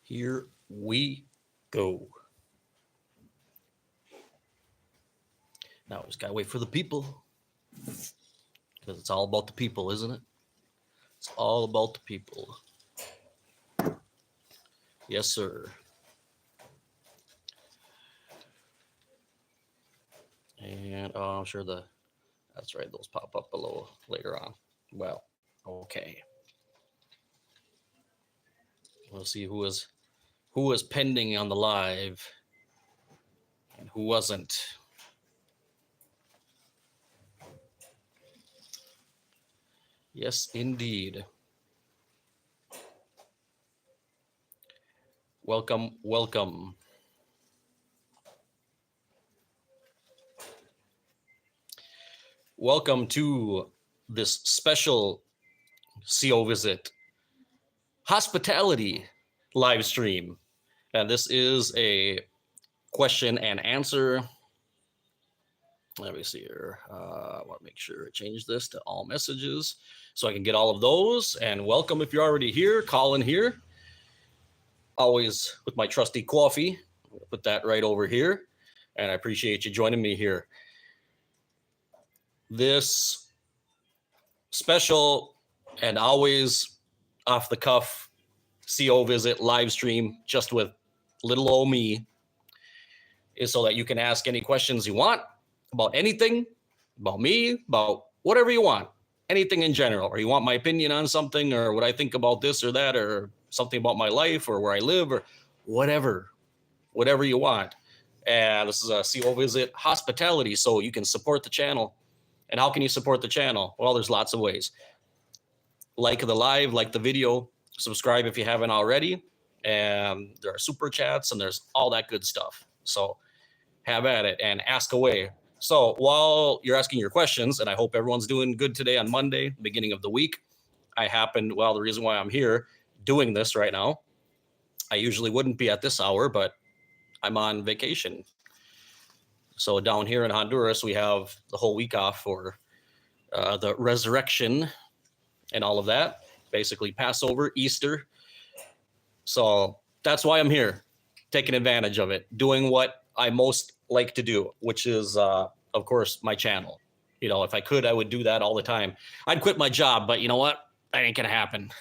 Here we go. Now we just gotta wait for the people. Because it's all about the people, isn't it? It's all about the people. Yes, sir. And I'm sure that's right, those pop up below later on. Well, okay. We'll see who was pending on the live and who wasn't. Yes, indeed. Welcome, welcome. Welcome to this special CO Visit hospitality live stream. And this is a question and answer. Let me see here. I want to make sure I change this to all messages so I can get all of those. And welcome if you're already here, call in here. Always with my trusty coffee. I'm gonna put that right over here. And I appreciate you joining me here. This special and always off the cuff CO Visit live stream just with little old me is so that you can ask any questions you want about anything, about me, about whatever you want, anything in general, or you want my opinion on something or what I think about this or that or something about my life or where I live or whatever you want. And this is a CO Visit hospitality, so you can support the channel. And how can you support the channel? Well, there's lots of ways. Like the live, like the video, subscribe if you haven't already. And there are super chats and there's all that good stuff. So have at it and ask away. So while you're asking your questions, and I hope everyone's doing good today on Monday, beginning of the week, the reason why I'm here doing this right now, I usually wouldn't be at this hour, but I'm on vacation. So down here in Honduras, we have the whole week off for the resurrection and all of that, basically Passover, Easter. So that's why I'm here, taking advantage of it, doing what I most like to do, which is, of course, my channel. You know, if I could, I would do that all the time. I'd quit my job, but you know what? That ain't gonna happen.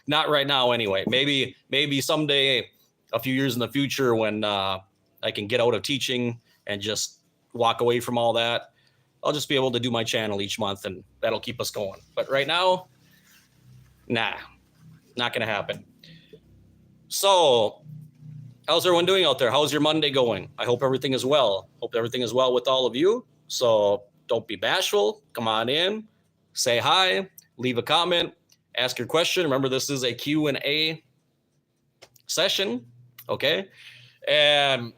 Not right now, anyway. Maybe someday, a few years in the future, when I can get out of teaching and just walk away from all that, I'll just be able to do my channel each month, and that'll keep us going. But right now, nah, not gonna happen. So, how's everyone doing out there? How's your Monday going? I hope everything is well. Hope everything is well with all of you. So don't be bashful. Come on in, say hi, leave a comment, ask your question. Remember, this is a Q&A session, okay? And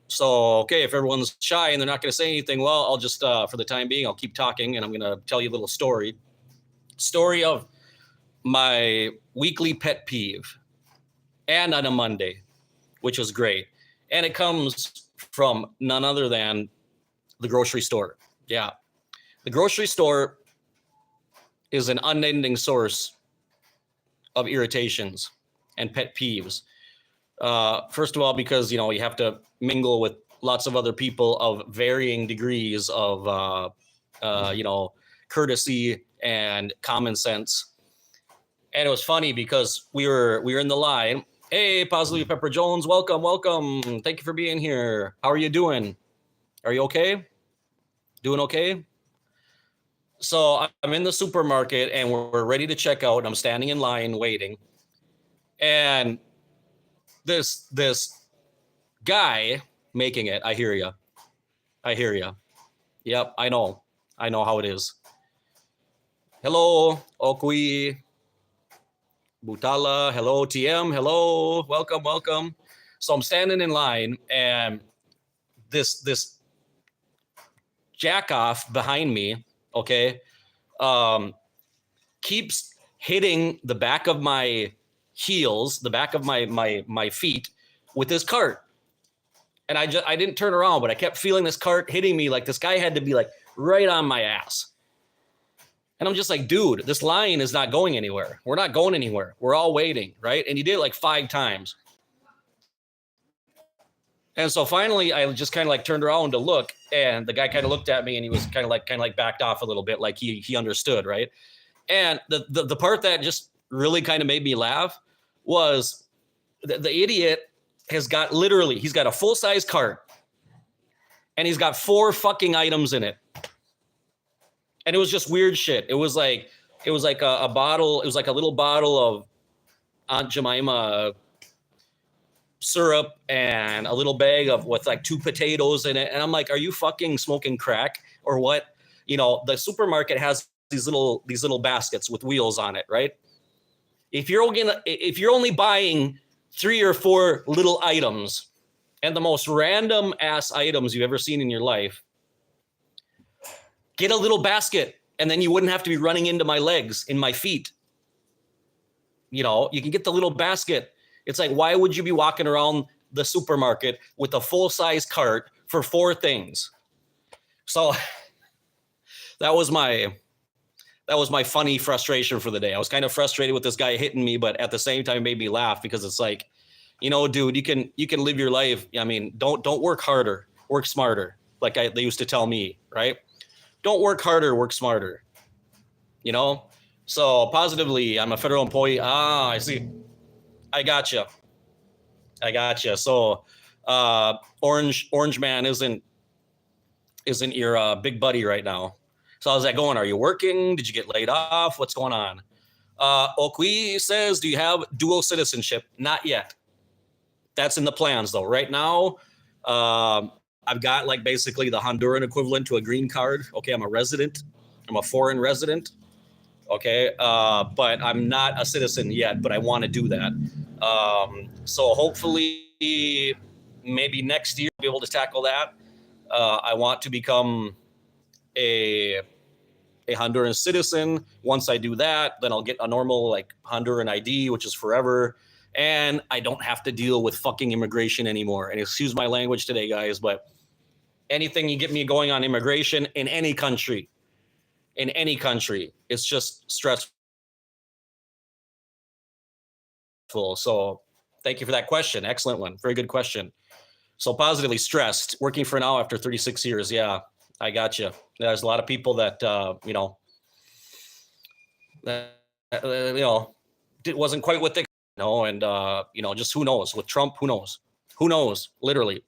so, okay, if everyone's shy and they're not going to say anything, well, I'll just, for the time being, I'll keep talking, and I'm going to tell you a little story. Story of my weekly pet peeve, and on a Monday, which was great. And it comes from none other than the grocery store. Yeah. The grocery store is an unending source of irritations and pet peeves. First of all, because, you know, you have to mingle with lots of other people of varying degrees of, courtesy and common sense. And it was funny because we were in the line. Hey, Positively Pepper Jones, welcome. Thank you for being here. How are you doing? Are you okay? Doing okay? So I'm in the supermarket and we're ready to check out. I'm standing in line waiting. And this guy making it, I hear you. Yep, I know how it is. Hello, Okui. Butala, hello, TM, hello, welcome. So I'm standing in line, and this jack off behind me, okay, keeps hitting the back of my heels, the back of my feet with his cart. And I didn't turn around, but I kept feeling this cart hitting me. Like, this guy had to be like right on my ass. And I'm just like, dude, this line is not going anywhere. We're not going anywhere. We're all waiting, right? And he did it like 5 times. And so finally, I just kind of like turned around to look, and the guy kind of looked at me, and he was kind of like backed off a little bit, like he understood, right? And the part that just really kind of made me laugh was the idiot he's got a full size cart, and he's got 4 fucking items in it, and it was just weird shit. It was like a bottle. It was like a little bottle of Aunt Jemima syrup and a little bag of with like 2 potatoes in it. And I'm like, are you fucking smoking crack or what? You know, the supermarket has these little baskets with wheels on it, right? If you're only buying 3 or 4 little items and the most random ass items you've ever seen in your life, get a little basket, and then you wouldn't have to be running into my legs, in my feet. You know, you can get the little basket. It's like, why would you be walking around the supermarket with a full-size cart for 4 things? So that was my funny frustration for the day. I was kind of frustrated with this guy hitting me, but at the same time it made me laugh, because it's like, you know, dude, you can live your life. I mean, don't work harder, work smarter. Like they used to tell me, right? Don't work harder, work smarter. You know? So positively, I'm a federal employee. I see. I gotcha. So Orange Man isn't your big buddy right now. So how's that going? Are you working? Did you get laid off? What's going on? Okui says, do you have dual citizenship? Not yet. That's in the plans though. Right now, I've got like basically the Honduran equivalent to a green card. Okay, I'm a resident. I'm a foreign resident. Okay, but I'm not a citizen yet, but I want to do that. So hopefully maybe next year I'll be able to tackle that. I want to become a Honduran citizen. Once I do that, then I'll get a normal like Honduran ID, which is forever. And I don't have to deal with fucking immigration anymore. And excuse my language today, guys, but anything you get me going on immigration in any country, it's just stressful. So thank you for that question. Excellent one. Very good question. So positively stressed, working for now after 36 years. Yeah, I got you. There's a lot of people that, it wasn't quite what they, and, just who knows with Trump, who knows, literally.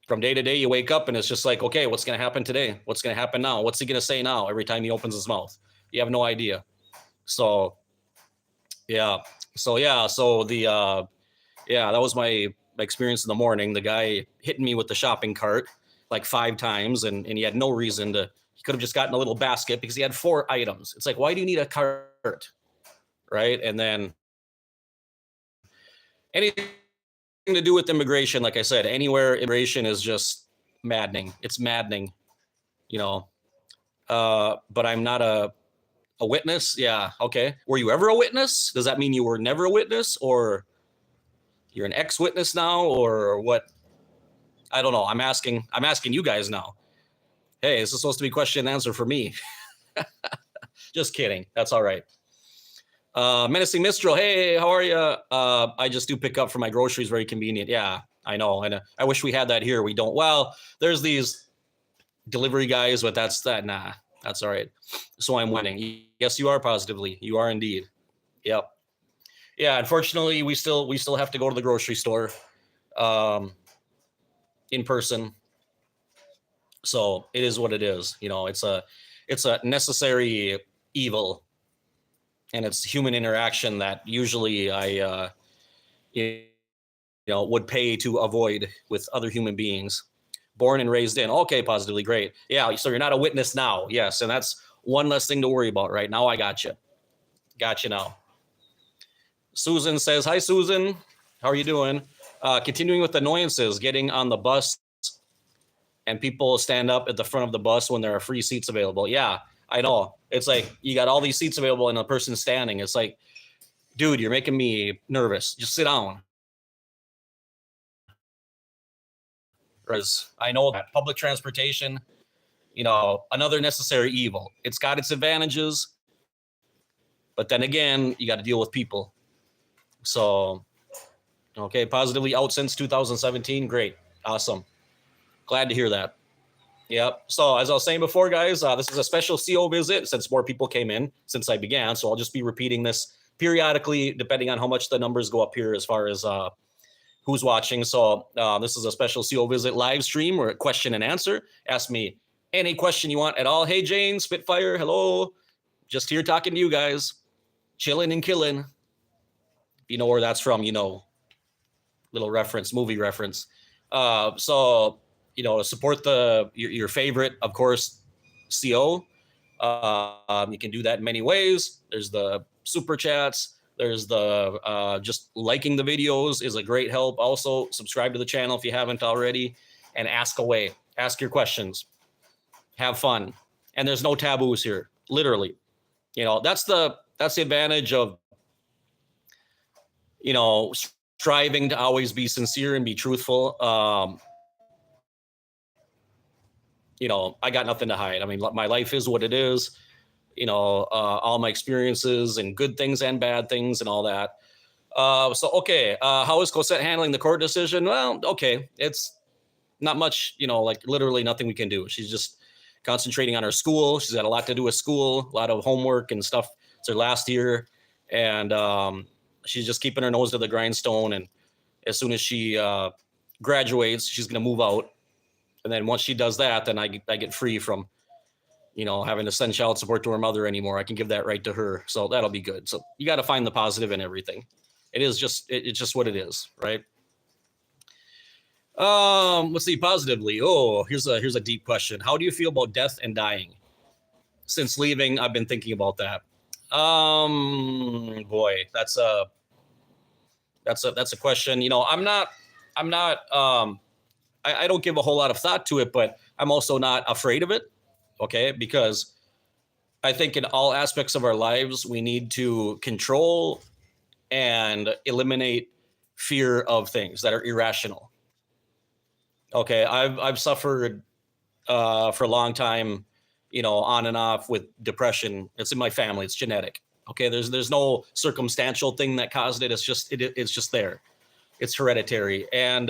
From day to day, you wake up and it's just like, okay, what's going to happen today? What's going to happen now? What's he going to say now? Every time he opens his mouth, you have no idea. So, yeah. So that was my experience in the morning. The guy hitting me with the shopping cart like 5 times, and he had no reason to. He could have just gotten a little basket because he had 4 items. It's like, why do you need a cart, right? And then anything to do with immigration, like I said, anywhere immigration is just maddening. It's maddening, but I'm not a witness. Yeah. Okay. Were you ever a witness? Does that mean you were never a witness, or you're an ex-witness now, or what? I don't know. I'm asking you guys now. Hey, this is supposed to be question and answer for me. Just kidding. That's all right. Menacing Mistral, hey, how are you? I just do pick up for my groceries, very convenient. Yeah, I know. And I wish we had that here. We don't. Well, there's these delivery guys, but that's all right. So I'm winning. Yes, you are positively. You are indeed. Yep. Yeah, unfortunately, we still have to go to the grocery store in person. So it is what it is. It's a necessary evil. And it's human interaction that usually I, would pay to avoid with other human beings. Born and raised in. Okay, positively, great. Yeah, so you're not a witness now. Yes, and that's one less thing to worry about right now. I got you. Got you now. Susan says, hi, Susan. How are you doing? Continuing with annoyances, getting on the bus and people stand up at the front of the bus when there are free seats available. Yeah, I know. It's like you got all these seats available and a person standing. It's like, dude, you're making me nervous. Just sit down. Because I know that public transportation, another necessary evil. It's got its advantages, but then again, you got to deal with people. So, okay, positively out since 2017. Great. Awesome. Glad to hear that. Yep. So as I was saying before, guys, this is a special CO visit since more people came in since I began. So I'll just be repeating this periodically, depending on how much the numbers go up here as far as who's watching. So this is a special CO visit live stream or question and answer. Ask me any question you want at all. Hey, Jane, Spitfire, hello. Just here talking to you guys. Chilling and killing. If you know where that's from, you know. Little reference, movie reference. So, you know, to support your favorite, of course, CO. You can do that in many ways. There's the super chats. There's the just liking the videos is a great help. Also, subscribe to the channel if you haven't already, and ask away. Ask your questions. Have fun. And there's no taboos here. Literally, you know, that's the advantage of, you know, striving to always be sincere and be truthful. You know, I got nothing to hide. I mean, my life is what it is. You know, all my experiences and good things and bad things and all that. So, okay. How is Cosette handling the court decision? Well, okay. It's not much, you know, like literally nothing we can do. She's just concentrating on her school. She's got a lot to do with school, a lot of homework and stuff. It's her last year. And she's just keeping her nose to the grindstone. And as soon as she graduates, she's going to move out. And then once she does that, then I get free from, you know, having to send child support to her mother anymore. I can give that right to her. So that'll be good. So you got to find the positive in everything. It's just what it is, right? Let's see positively. Oh, here's a deep question. How do you feel about death and dying? Since leaving, I've been thinking about that. Boy, that's a question. You know, I don't give a whole lot of thought to it, but I'm also not afraid of it. Okay. Because I think in all aspects of our lives, we need to control and eliminate fear of things that are irrational. Okay. I've suffered for a long time, you know, on and off with depression. It's in my family. It's genetic. Okay. There's no circumstantial thing that caused it. It's just there. It's hereditary. And,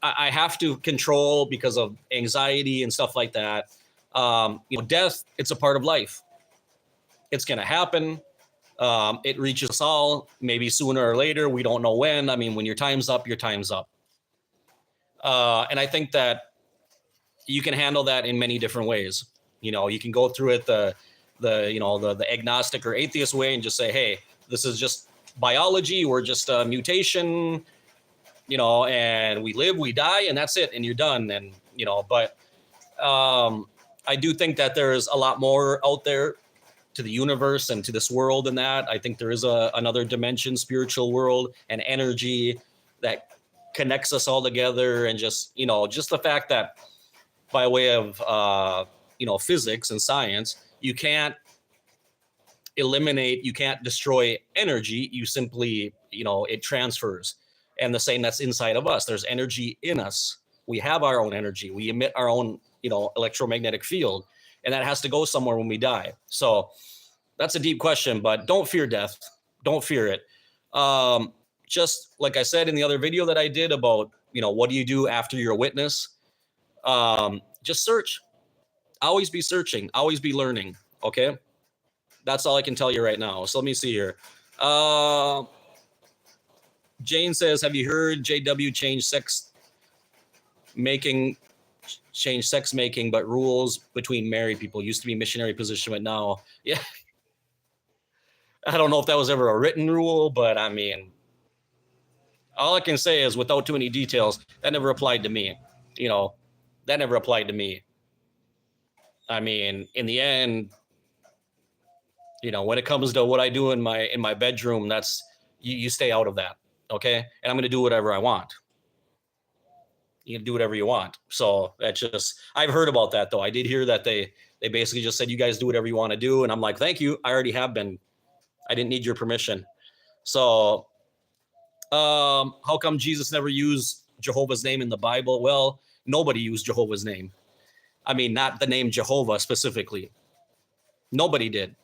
I have to control because of anxiety and stuff like that. You know, death, it's a part of life. It's going to happen. It reaches us all, maybe sooner or later. We don't know when. I mean, when your time's up, your time's up. And I think that you can handle that in many different ways. You know, you can go through it the agnostic or atheist way and just say, hey, this is just biology. We're just a mutation, you know, and we live, we die, and that's it. And you're done. And, you know, but I do think that there's a lot more out there to the universe and to this world than that. I think there is another dimension, spiritual world and energy that connects us all together. And just, you know, just the fact that by way of, you know, physics and science, you can't eliminate, you can't destroy energy. You simply, you know, it transfers. And the same that's inside of us. There's energy in us. We have our own energy. We emit our own, you know, electromagnetic field, and that has to go somewhere when we die. So that's a deep question, but don't fear death. Don't fear it. Just like I said in the other video that I did about, you know, what do you do after you're a witness? Just search. Always be searching. Always be learning. Okay. That's all I can tell you right now. So let me see here. Jane says, have you heard JW change sex making, but rules between married people? Used to be missionary position, but now, yeah. I don't know if that was ever a written rule, but I mean, all I can say is without too many details, that never applied to me. You know, that never applied to me. I mean, in the end, you know, when it comes to what I do in my bedroom, that's, you stay out of that. Okay. And I'm going to do whatever I want. You can do whatever you want. So that's just, I've heard about that though. I did hear that they basically just said, you guys do whatever you want to do. And I'm like, thank you. I already have been. I didn't need your permission. So how come Jesus never used Jehovah's name in the Bible? Well, nobody used Jehovah's name. I mean, not the name Jehovah specifically. Nobody did.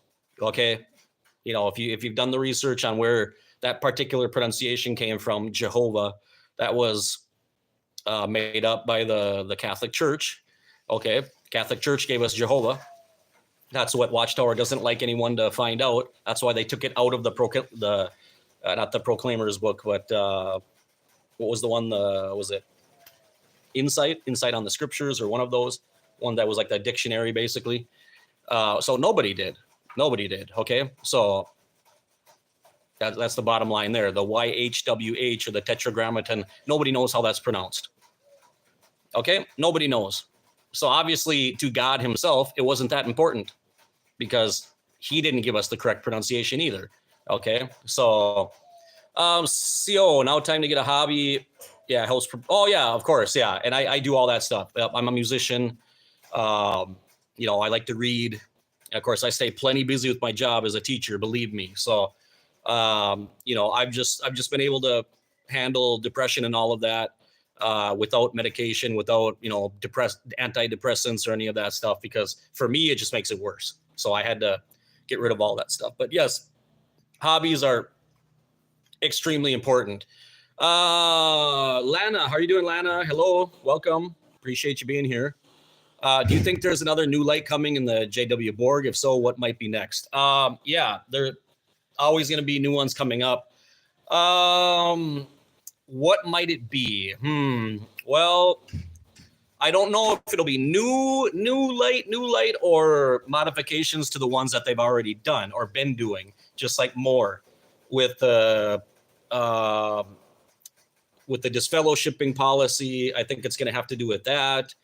Okay. You know, if you've done the research on where that particular pronunciation came from Jehovah. That was made up by the Catholic Church. Okay, Catholic Church gave us Jehovah. That's what Watchtower doesn't like anyone to find out. That's why they took it out of the not the Proclaimers book, but what was the one? Was it Insight on the Scriptures, or one of those? One that was like the dictionary, basically. So nobody did. Okay, so that's the bottom line there. The YHWH, or the Tetragrammaton, nobody knows how that's pronounced. Okay, nobody knows. So obviously, to God himself, it wasn't that important, because he didn't give us the correct pronunciation either. Okay, so CO, now time to get a hobby. Yeah, helps. Oh yeah, of course, yeah. And I do all that stuff. I'm a musician. You know, I like to read. And of course, I stay plenty busy with my job as a teacher, believe me. So, you know, I've just been able to handle depression and all of that without medication, without, you know, antidepressants or any of that stuff, because for me, it just makes it worse. So I had to get rid of all that stuff. But yes, hobbies are extremely important. Lana, how are you doing, Lana? Hello, welcome. Appreciate you being here. Do you think there's another new light coming in the JW Borg? If so, what might be next? Yeah, there are always going to be new ones coming up. What might it be? Well, I don't know if it'll be new light, or modifications to the ones that they've already done or been doing, just like more with the disfellowshipping policy. I think it's going to have to do with that.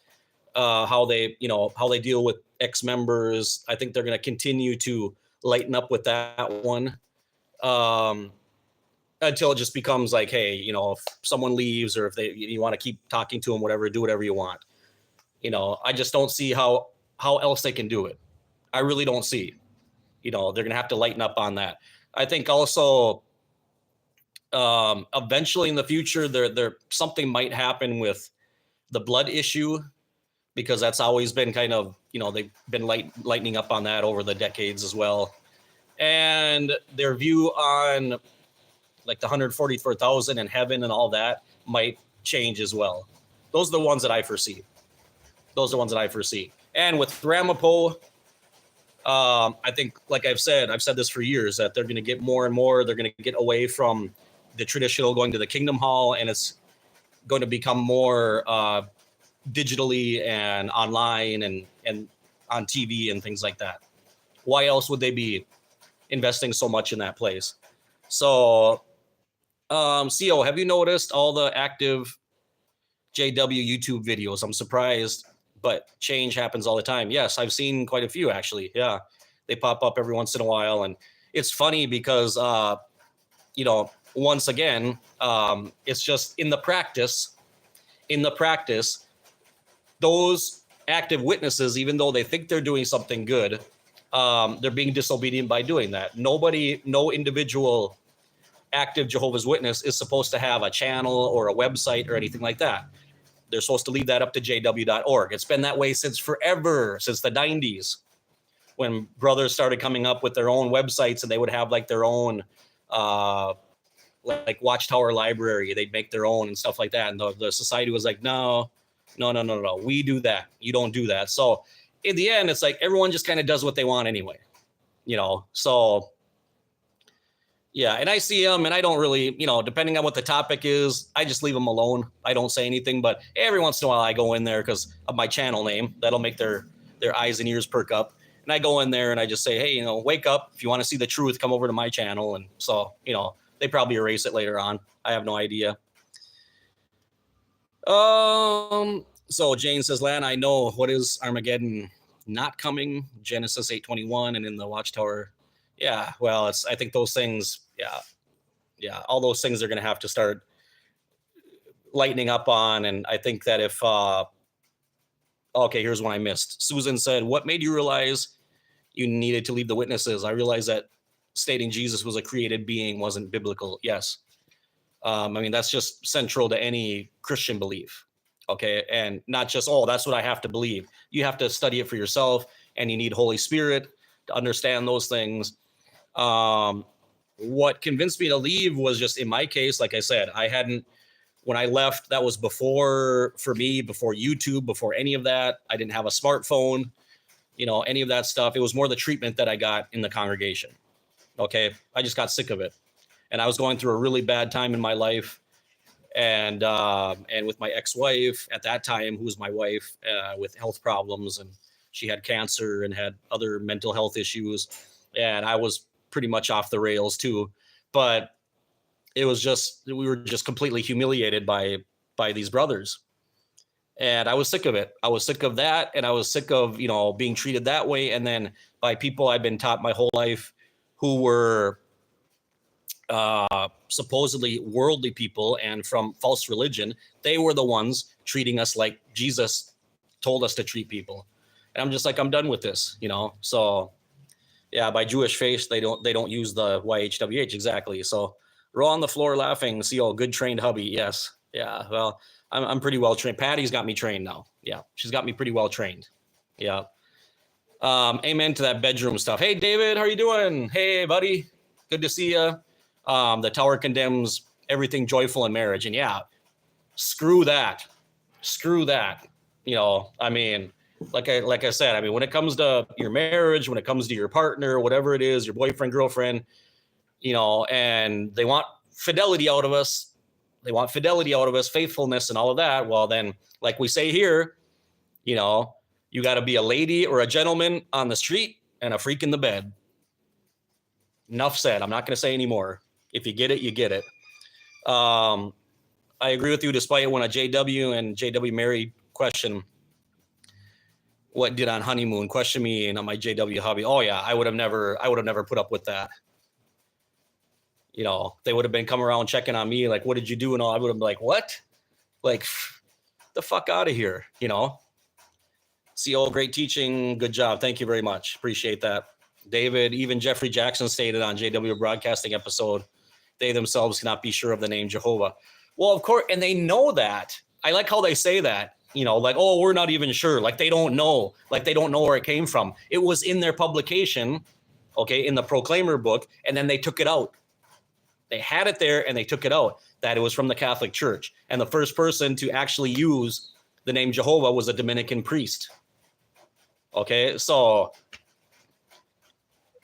How they deal with ex-members. I think they're going to continue to lighten up with that one. Until it just becomes like, hey, you know, if someone leaves, or if you want to keep talking to them, whatever, do whatever you want. You know, I just don't see how else they can do it. I really don't see. You know, they're going to have to lighten up on that. I think also eventually in the future, there something might happen with the blood issue, because that's always been kind of, you know, they've been lightening up on that over the decades as well. And their view on like the 144,000 in heaven and all that might change as well. Those are the ones that I foresee. And with Ramapo, I think, like I've said this for years, that they're going to get more and more. They're going to get away from the traditional going to the Kingdom Hall, and it's going to become more digitally and online and on TV and things like that. Why else would they be investing so much in that place? So, CO, have you noticed all the active JW YouTube videos? I'm surprised, but change happens all the time. Yes, I've seen quite a few, actually. Yeah, they pop up every once in a while, and it's funny because, you know, once again, it's just in the practice, those active witnesses, even though they think they're doing something good, they're being disobedient by doing that. No individual active Jehovah's Witness is supposed to have a channel or a website or anything like that. They're supposed to leave that up to jw.org. It's been that way since forever, since the 90s, when brothers started coming up with their own websites, and they would have like their own like Watchtower library. They'd make their own and stuff like that. And the society was like, no, we do that. You don't do that. So in the end, it's like everyone just kind of does what they want anyway, you know? So yeah, and I see them, and I don't really, you know, depending on what the topic is, I just leave them alone. I don't say anything, but every once in a while I go in there because of my channel name. That'll make their eyes and ears perk up. And I go in there and I just say, hey, you know, wake up. If you want to see the truth, come over to my channel. And so, you know, they probably erase it later on. I have no idea. So Jane says, Lan, I know. What is Armageddon not coming? Genesis 8:21 and in the Watchtower. Yeah, well, I think those things, yeah, all those things are going to have to start lightening up on. And I think that if, okay, here's one I missed. Susan said, what made you realize you needed to leave the witnesses? I realized that stating Jesus was a created being wasn't biblical. Yes. I mean, that's just central to any Christian belief. Okay. And not just, oh, that's what I have to believe. You have to study it for yourself, and you need Holy Spirit to understand those things. What convinced me to leave was just, in my case, like I said, when I left, that was before YouTube, before any of that. I didn't have a smartphone, any of that stuff. It was more the treatment that I got in the congregation. Okay. I just got sick of it. And I was going through a really bad time in my life. And with my ex-wife at that time, who was my wife, with health problems, and she had cancer and had other mental health issues. And I was pretty much off the rails too. But it was just, we were just completely humiliated by these brothers. And I was sick of it. I was sick of that. And I was sick of, being treated that way. And then by people I've been taught my whole life who were supposedly worldly people and from false religion. They were the ones treating us like Jesus told us to treat people. And I'm just like, I'm done with this, So yeah, by Jewish faith, they don't use the YHWH exactly. So we're all on the floor laughing. See, good trained hubby. Yes. Yeah. Well, I'm pretty well trained. Patty's got me trained now. Yeah. She's got me pretty well trained. Yeah. Amen to that bedroom stuff. Hey, David, how are you doing? Hey, buddy. Good to see you. The tower condemns everything joyful in marriage. And yeah, screw that. Like I said, when it comes to your marriage, when it comes to your partner, whatever it is, your boyfriend, girlfriend, and they want fidelity out of us. Faithfulness and all of that. Well, then, like we say here, you got to be a lady or a gentleman on the street and a freak in the bed. Enough said. I'm not going to say any more. If you get it, you get it. I agree with you, despite when a JW and JW married question, what did on honeymoon, question me and on my JW hobby. Oh yeah, I would have never put up with that. They would have been coming around checking on me, like, what did you do? And all, I would have been like, what? Like, the fuck out of here, CO, great teaching. Good job. Thank you very much. Appreciate that. David, even Jeffrey Jackson stated on JW Broadcasting episode, they themselves cannot be sure of the name Jehovah. Well, of course, and they know that. I like how they say that, like, oh, we're not even sure. Like they don't know where it came from. It was in their publication, okay, in the Proclaimer book, and then they took it out. They had it there and they took it out, that it was from the Catholic Church. And the first person to actually use the name Jehovah was a Dominican priest. Okay, so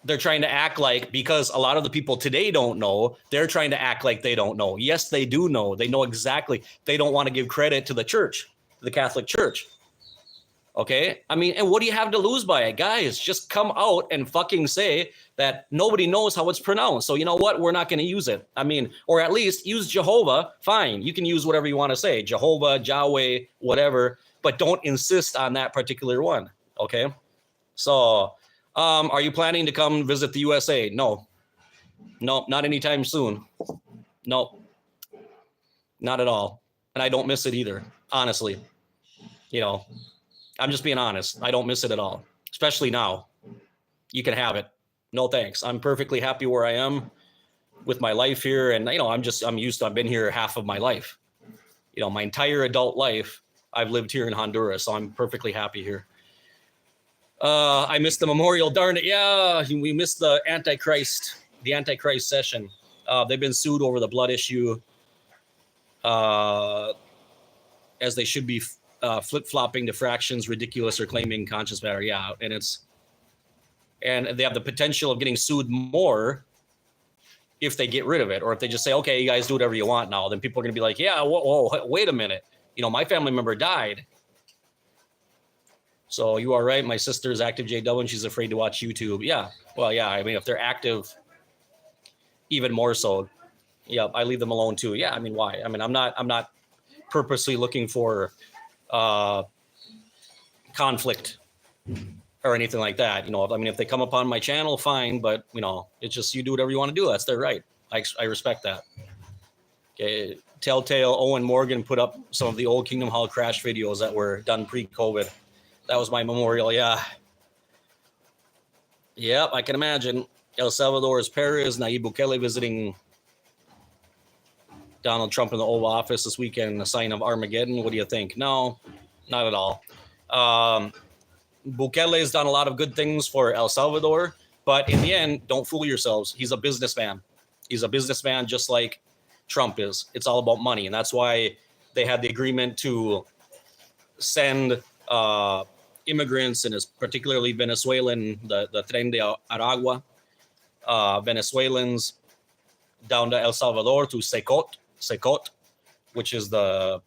they're trying to act like, because a lot of the people today don't know, they're trying to act like they don't know. Yes, they do know. They know exactly. They don't want to give credit to the church, the Catholic Church. Okay? And what do you have to lose by it? Guys, just come out and fucking say that nobody knows how it's pronounced. So you know what? We're not going to use it. Or at least use Jehovah. Fine. You can use whatever you want to say. Jehovah, Yahweh, whatever. But don't insist on that particular one. Okay? So, are you planning to come visit the USA? No, not anytime soon. No, not at all. And I don't miss it either. Honestly, I'm just being honest. I don't miss it at all, especially now. You can have it. No, thanks. I'm perfectly happy where I am with my life here. And, I've been here half of my life. My entire adult life, I've lived here in Honduras. So I'm perfectly happy here. I missed the memorial. Darn it. Yeah, we missed the Antichrist session. They've been sued over the blood issue, as they should be flip-flopping the fractions, ridiculous, or claiming conscious matter. Yeah, and they have the potential of getting sued more if they get rid of it, or if they just say, okay, you guys do whatever you want now. Then people are going to be like, yeah, whoa, wait a minute. My family member died. So you are right. My sister is active JW and she's afraid to watch YouTube. Yeah. Well, yeah. If they're active, even more so. Yeah. I leave them alone too. Yeah. Why? I'm not purposely looking for conflict or anything like that. If they come upon my channel, fine. But it's just, you do whatever you want to do. That's their right. I respect that. Okay. Telltale Owen Morgan put up some of the old Kingdom Hall crash videos that were done pre-COVID. That was my memorial, yeah. Yep, I can imagine. El Salvador's Perez, Nayib Bukele visiting Donald Trump in the Oval Office this weekend, a sign of Armageddon. What do you think? No, not at all. Bukele has done a lot of good things for El Salvador, but in the end, don't fool yourselves. He's a businessman. He's a businessman just like Trump is. It's all about money. And that's why they had the agreement to send immigrants, and particularly Venezuelan, the Tren de Aragua, Venezuelans down to El Salvador to Secot, which is the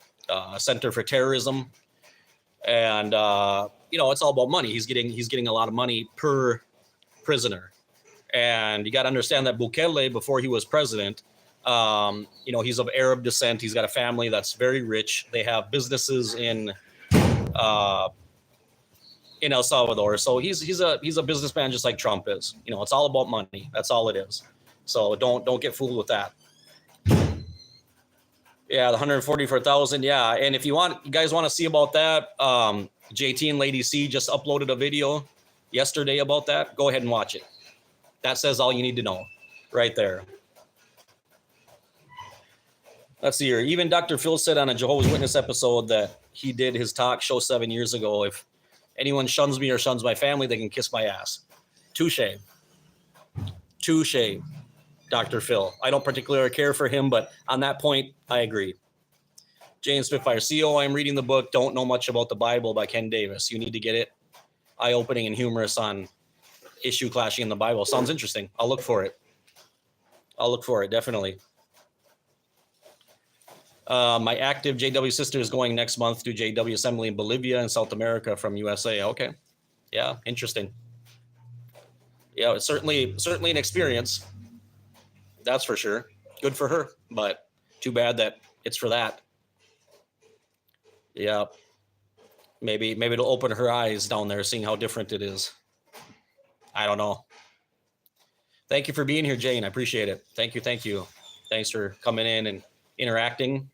Center for Terrorism. And, it's all about money. He's getting a lot of money per prisoner. And you got to understand that Bukele, before he was president, he's of Arab descent. He's got a family that's very rich. They have businesses in El Salvador. So he's a businessman just like Trump is. It's all about money. That's all it is. So don't get fooled with that. Yeah, the 144,000. Yeah, and if you guys want to see about that, JT and Lady C just uploaded a video yesterday about that. Go ahead and watch it. That says all you need to know right there. Let's see here. Even Dr. Phil said on a Jehovah's Witness episode that he did his talk show 7 years ago, if anyone shuns me or shuns my family, they can kiss my ass. Touche, Dr. Phil. I don't particularly care for him, but on that point, I agree. Jane Spitfire, CO, I'm reading the book, Don't Know Much About the Bible by Ken Davis. You need to get it. Eye-opening and humorous on issue clashing in the Bible. Sounds interesting. I'll look for it, definitely. My active JW sister is going next month to JW Assembly in Bolivia and South America from USA. Okay. Yeah, interesting. Yeah, it's certainly an experience. That's for sure. Good for her, but too bad that it's for that. Yeah. Maybe it'll open her eyes down there, seeing how different it is. I don't know. Thank you for being here, Jane. I appreciate it. Thank you. Thanks for coming in and interacting.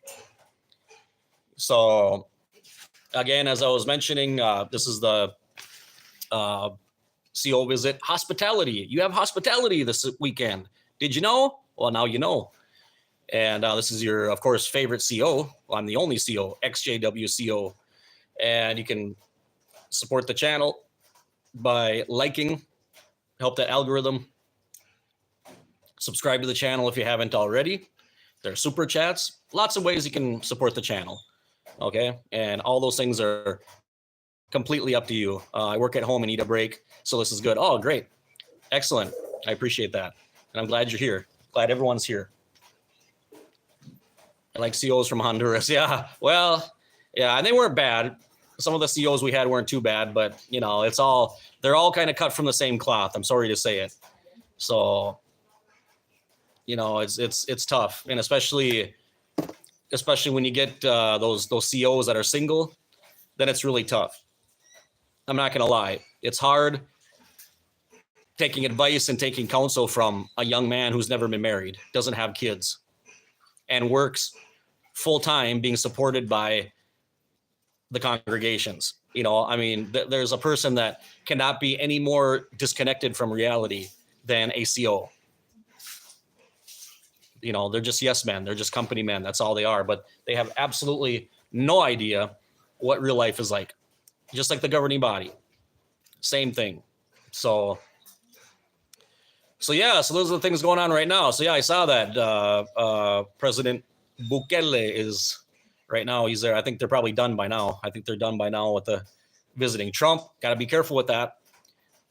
So again, as I was mentioning, this is the CO visit. Hospitality. You have hospitality this weekend. Did you know? Well, now you know. And this is your, of course, favorite CO. Well, I'm the only CO, XJW CO. And you can support the channel by liking, help that algorithm. Subscribe to the channel if you haven't already. There's super chats. Lots of ways you can support the channel. Okay. And all those things are completely up to you. I work at home and eat a break. So this is good. Oh, great. Excellent. I appreciate that. And I'm glad you're here. Glad everyone's here. I like COs from Honduras. Yeah. Well, yeah. And they weren't bad. Some of the COs we had weren't too bad, but they're all kind of cut from the same cloth. I'm sorry to say it. So, it's tough. And especially when you get those COs that are single, then it's really tough. I'm not going to lie. It's hard taking advice and taking counsel from a young man who's never been married, doesn't have kids, and works full time being supported by the congregations. There's a person that cannot be any more disconnected from reality than a CO. They're just yes men. They're just company men. That's all they are. But they have absolutely no idea what real life is like. Just like the governing body. Same thing. So those are the things going on right now. So yeah, I saw that President Bukele is right now. He's there. I think they're probably done by now. I think they're done by now with the visiting. Trump, got to be careful with that.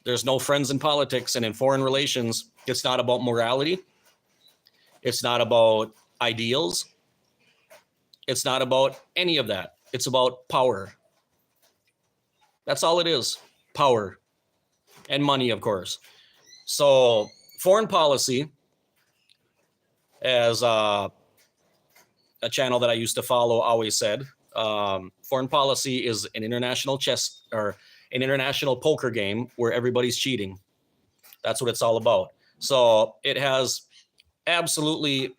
There's no friends in politics and in foreign relations. It's not about morality. It's not about ideals. It's not about any of that. It's about power. That's all it is. Power and money, of course. So foreign policy, as a channel that I used to follow always said, foreign policy is an international chess or an international poker game where everybody's cheating. That's what it's all about. So it has absolutely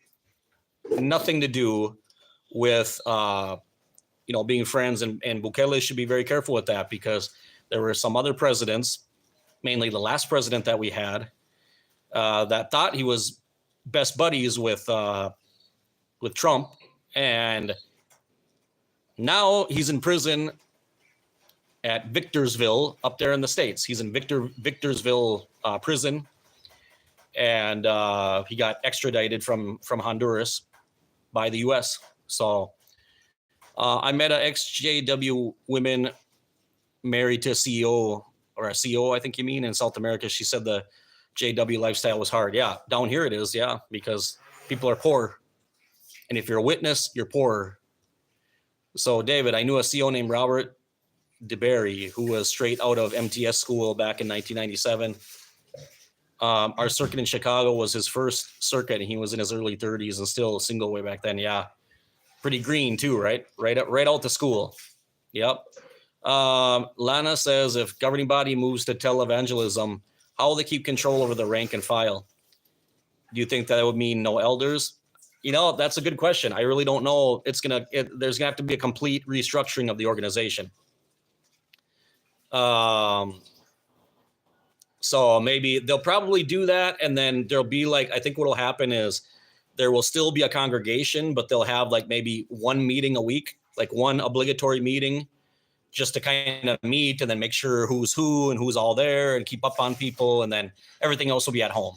nothing to do with, being friends. And Bukele should be very careful with that, because there were some other presidents, mainly the last president that we had, that thought he was best buddies with Trump. And now he's in prison at Victorsville up there in the States. He's in Victorsville prison. and he got extradited from Honduras by the U.S. So I met an ex-JW woman married to a CEO, or a CEO, I think you mean, in South America. She said the JW lifestyle was hard. Yeah, down here it is. Yeah, because people are poor, and if you're a witness, you're poor. So David, I knew a CEO named Robert DeBerry who was straight out of MTS school back in 1997. Our circuit in Chicago was his first circuit, and he was in his early 30s and still single way back then. Yeah, pretty green too, right? Right out to school. Yep. Lana says, if governing body moves to televangelism, how will they keep control over the rank and file? Do you think that would mean no elders? You know, that's a good question. I really don't know. There's gonna have to be a complete restructuring of the organization. So maybe they'll probably do that, and then there'll be like, I think what'll happen is there will still be a congregation, but they'll have like maybe one meeting a week, like one obligatory meeting, just to kind of meet and then make sure who's who and who's all there and keep up on people, and then everything else will be at home.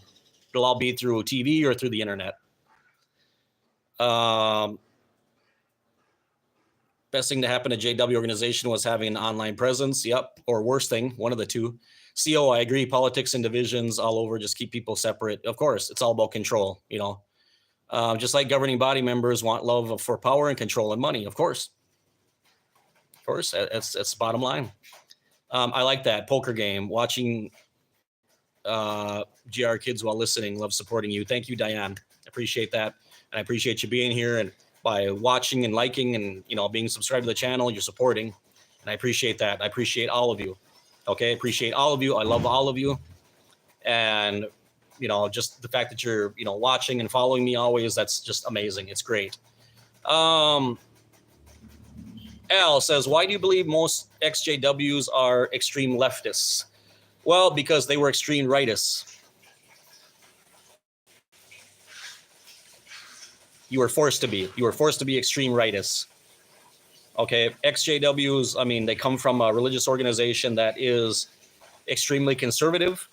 It'll all be through TV or through the internet. Best thing to happen to JW organization was having an online presence. Yep. Or worst thing, one of the two. CO, I agree. Politics and divisions all over, just keep people separate. Of course, it's all about control, you know. Just like governing body members want love for power and control and money, of course. Of course, that's the bottom line. I like that. Poker game, watching GR kids while listening. Love supporting you. Thank you, Diane. Appreciate that. And I appreciate you being here, and by watching and liking and, you know, being subscribed to the channel, you're supporting. And I appreciate that. I appreciate all of you. Okay, appreciate all of you. I love all of you. And, you know, just the fact that you're, you know, watching and following me always, that's just amazing. It's great. Al says, why do you believe most ex-JWs are extreme leftists? Well, because they were extreme rightists. You were forced to be. You were forced to be extreme rightists. Okay, ex-JWs, I mean, they come from a religious organization that is extremely conservative,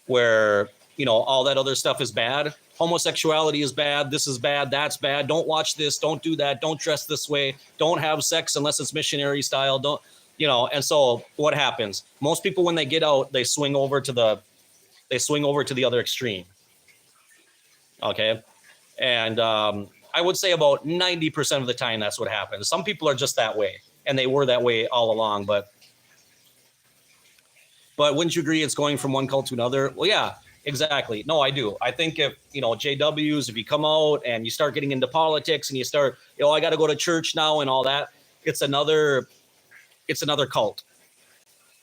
where, you know, all that other stuff is bad. Homosexuality is bad. This is bad. That's bad. Don't watch this. Don't do that. Don't dress this way. Don't have sex unless it's missionary style. Don't, you know. And so what happens? Most people, when they get out, they swing over to the other extreme. Okay, and I would say about 90% of the time that's what happens. Some people are just that way, and they were that way all along. But wouldn't you agree it's going from one cult to another? Well, yeah, exactly. No, I do. I think if, you know, JWs, if you come out and you start getting into politics and you start, you know, I got to go to church now and all that, it's another cult,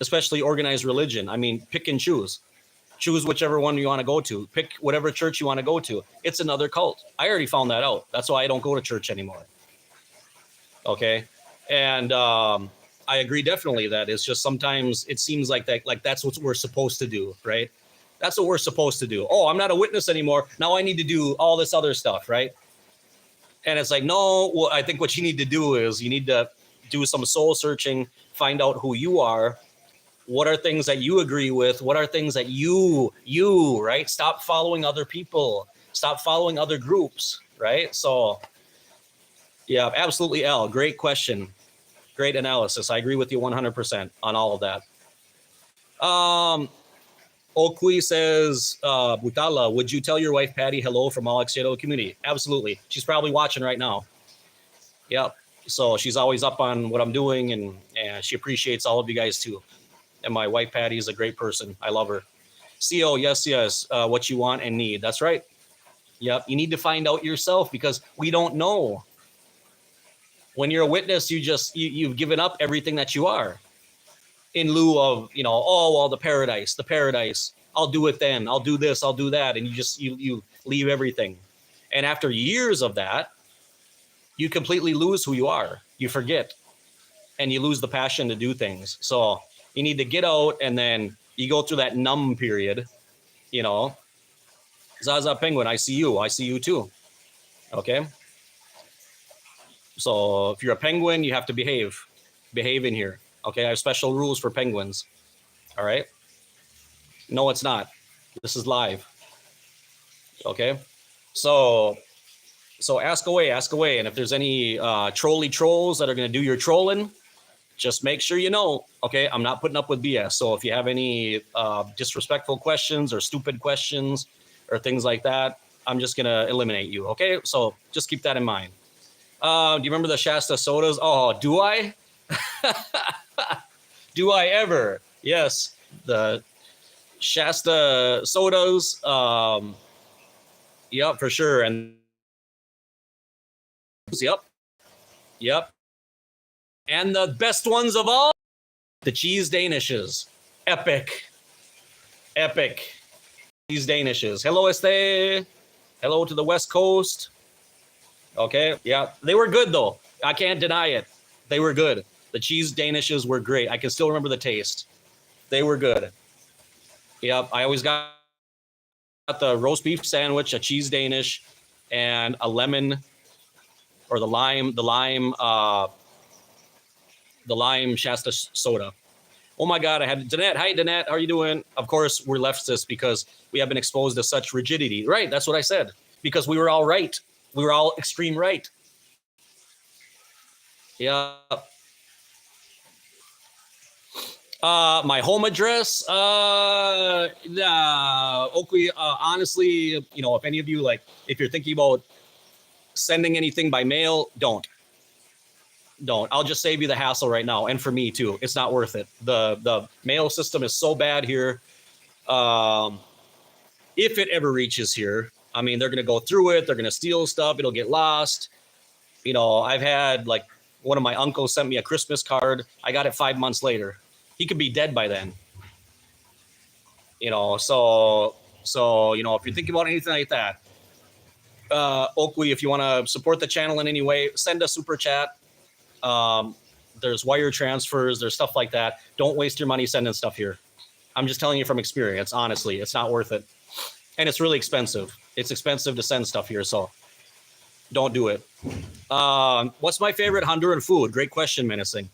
especially organized religion. I mean, pick and choose. Choose whichever one you want to go to. Pick whatever church you want to go to. It's another cult. I already found that out. That's why I don't go to church anymore. Okay. And I agree definitely that it's just sometimes it seems like that's what we're supposed to do, right? That's what we're supposed to do. Oh, I'm not a witness anymore. Now I need to do all this other stuff, right? And it's like, no, well, I think what you need to do is you need to do some soul searching, find out who you are. What are things that you agree with? What are things that you, right? Stop following other people. Stop following other groups, right? So, yeah, absolutely, Al. Great question. Great analysis. I agree with you 100% on all of that. Okui says, Butala, would you tell your wife, Patty, hello from all ex-JW community? Absolutely. She's probably watching right now. Yep. So she's always up on what I'm doing, and she appreciates all of you guys too. And my wife, Patty, is a great person. I love her. CO, yes, what you want and need. That's right. Yep. You need to find out yourself, because we don't know. When you're a witness, you've given up everything that you are in lieu of, you know, oh, well, the paradise. I'll do it then. I'll do this. I'll do that. And you leave everything. And after years of that, you completely lose who you are. You forget, and you lose the passion to do things. So you need to get out, and then you go through that numb period, you know. Zaza Penguin, I see you. I see you too. Okay. So if you're a penguin, you have to behave in here. Okay. I have special rules for penguins. All right. No, it's not. This is live. Okay. So ask away, and if there's any trolly trolls that are going to do your trolling, just make sure you know. Okay, I'm not putting up with BS. So if you have any disrespectful questions or stupid questions or things like that, I'm just going to eliminate you. Okay, so just keep that in mind. Do you remember the Shasta sodas? Oh, do I? Do I ever? Yes, the Shasta sodas. Yep, for sure. And yep. And the best ones of all, the cheese Danishes. Epic. Cheese Danishes. Hello, Este. Hello to the West Coast. Okay, yeah. They were good, though. I can't deny it. They were good. The cheese Danishes were great. I can still remember the taste. They were good. Yep, I always got the roast beef sandwich, a cheese Danish, and a lemon or the lime Shasta soda. Oh my God, I had Danette. Hi, Danette. How are you doing? Of course, we're leftists because we have been exposed to such rigidity. Right, that's what I said. Because we were all right. We were all extreme right. Yeah. My home address, Oakley, honestly, you know, if any of you, like, if you're thinking about sending anything by mail, don't. I'll just save you the hassle right now. And for me too, it's not worth it. The mail system is so bad here. If it ever reaches here, I mean, they're going to go through it. They're going to steal stuff. It'll get lost. You know, I've had like one of my uncles sent me a Christmas card. I got it 5 months later. He could be dead by then. You know, so, you know, if you're thinking about anything like that, Oakley, if you want to support the channel in any way, send a super chat. There's wire transfers, there's stuff like that. Don't waste your money sending stuff here. I'm just telling you from experience, honestly, it's not worth it. And it's really expensive. It's expensive to send stuff here, so don't do it. What's my favorite Honduran food? Great question, Menacing.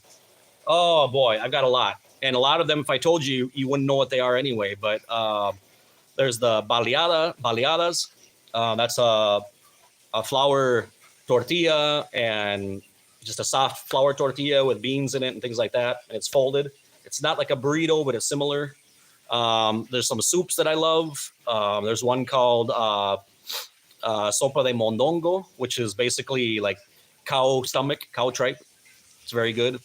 Oh boy, I've got a lot. And a lot of them, if I told you, you wouldn't know what they are anyway. But there's the baleadas. That's a flour tortilla and just a soft flour tortilla with beans in it and things like that. And it's folded. It's not like a burrito, but it's similar. There's some soups that I love. There's one called sopa de mondongo, which is basically like cow stomach, cow tripe. It's very good.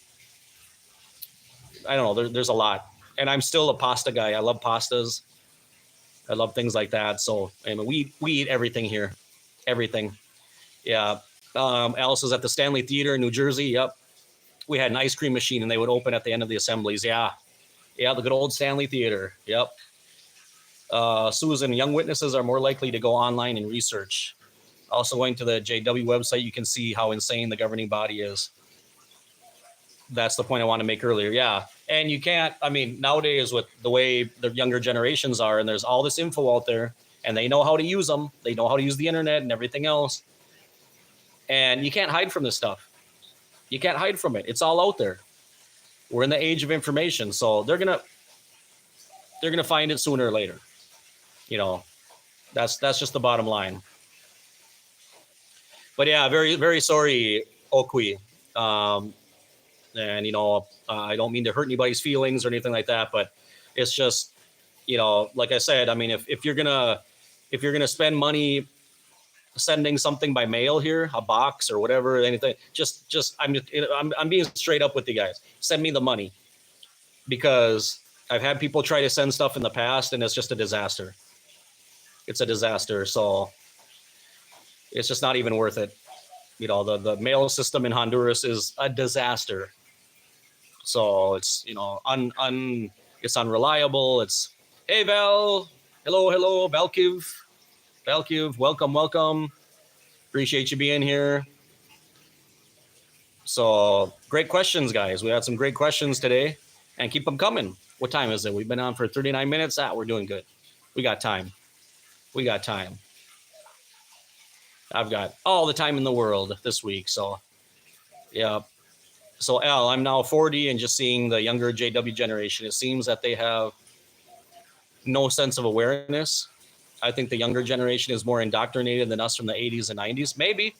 I don't know. There's a lot. And I'm still a pasta guy. I love pastas. I love things like that. So I mean, we eat everything here. Everything. Yeah. Alice is at the Stanley Theater in New Jersey. Yep. We had an ice cream machine and they would open at the end of the assemblies. Yeah. Yeah, the good old Stanley Theater. Yep. Susan, young witnesses are more likely to go online and research. Also going to the JW website, you can see how insane the governing body is. That's the point I want to make earlier. Yeah. And you can't, I mean, nowadays with the way the younger generations are, and there's all this info out there, and they know how to use them. They know how to use the internet and everything else. And you can't hide from this stuff. You can't hide from it. It's all out there. We're in the age of information. So they're gonna find it sooner or later. You know, that's just the bottom line. But yeah, very, very sorry, Okwi. And, you know, I don't mean to hurt anybody's feelings or anything like that, but it's just, you know, like I said, I mean, if you're gonna spend money sending something by mail here, a box or whatever, anything, just I'm being straight up with you guys. Send me the money, because I've had people try to send stuff in the past and it's just a disaster. It's a disaster. So it's just not even worth it. You know, the mail system in Honduras is a disaster. So it's, you know, it's unreliable. It's, hey, Val, hello, Valkiv, welcome. Appreciate you being here. So great questions, guys. We had some great questions today, and keep them coming. What time is it? We've been on for 39 minutes. We're doing good. We got time. I've got all the time in the world this week. So, yeah. So, Al, I'm now 40, and just seeing the younger JW generation, it seems that they have no sense of awareness. I think the younger generation is more indoctrinated than us from the 80s and 90s. Maybe.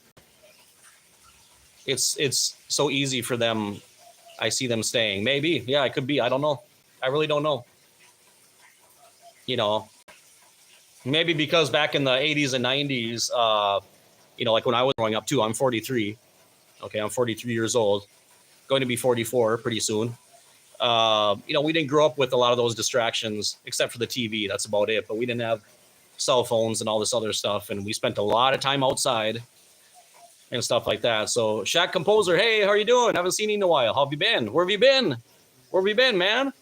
It's so easy for them. I see them staying. Maybe. Yeah, it could be. I don't know. I really don't know. You know, maybe because back in the 80s and 90s, you know, like when I was growing up too, I'm 43. Okay, I'm 43 years old, going to be 44 pretty soon. You know, we didn't grow up with a lot of those distractions except for the TV. That's about it. But we didn't have cell phones and all this other stuff. And we spent a lot of time outside and stuff like that. So Shaq Composer, hey, how are you doing? Haven't seen you in a while. How have you been? Where have you been? Where have you been, man?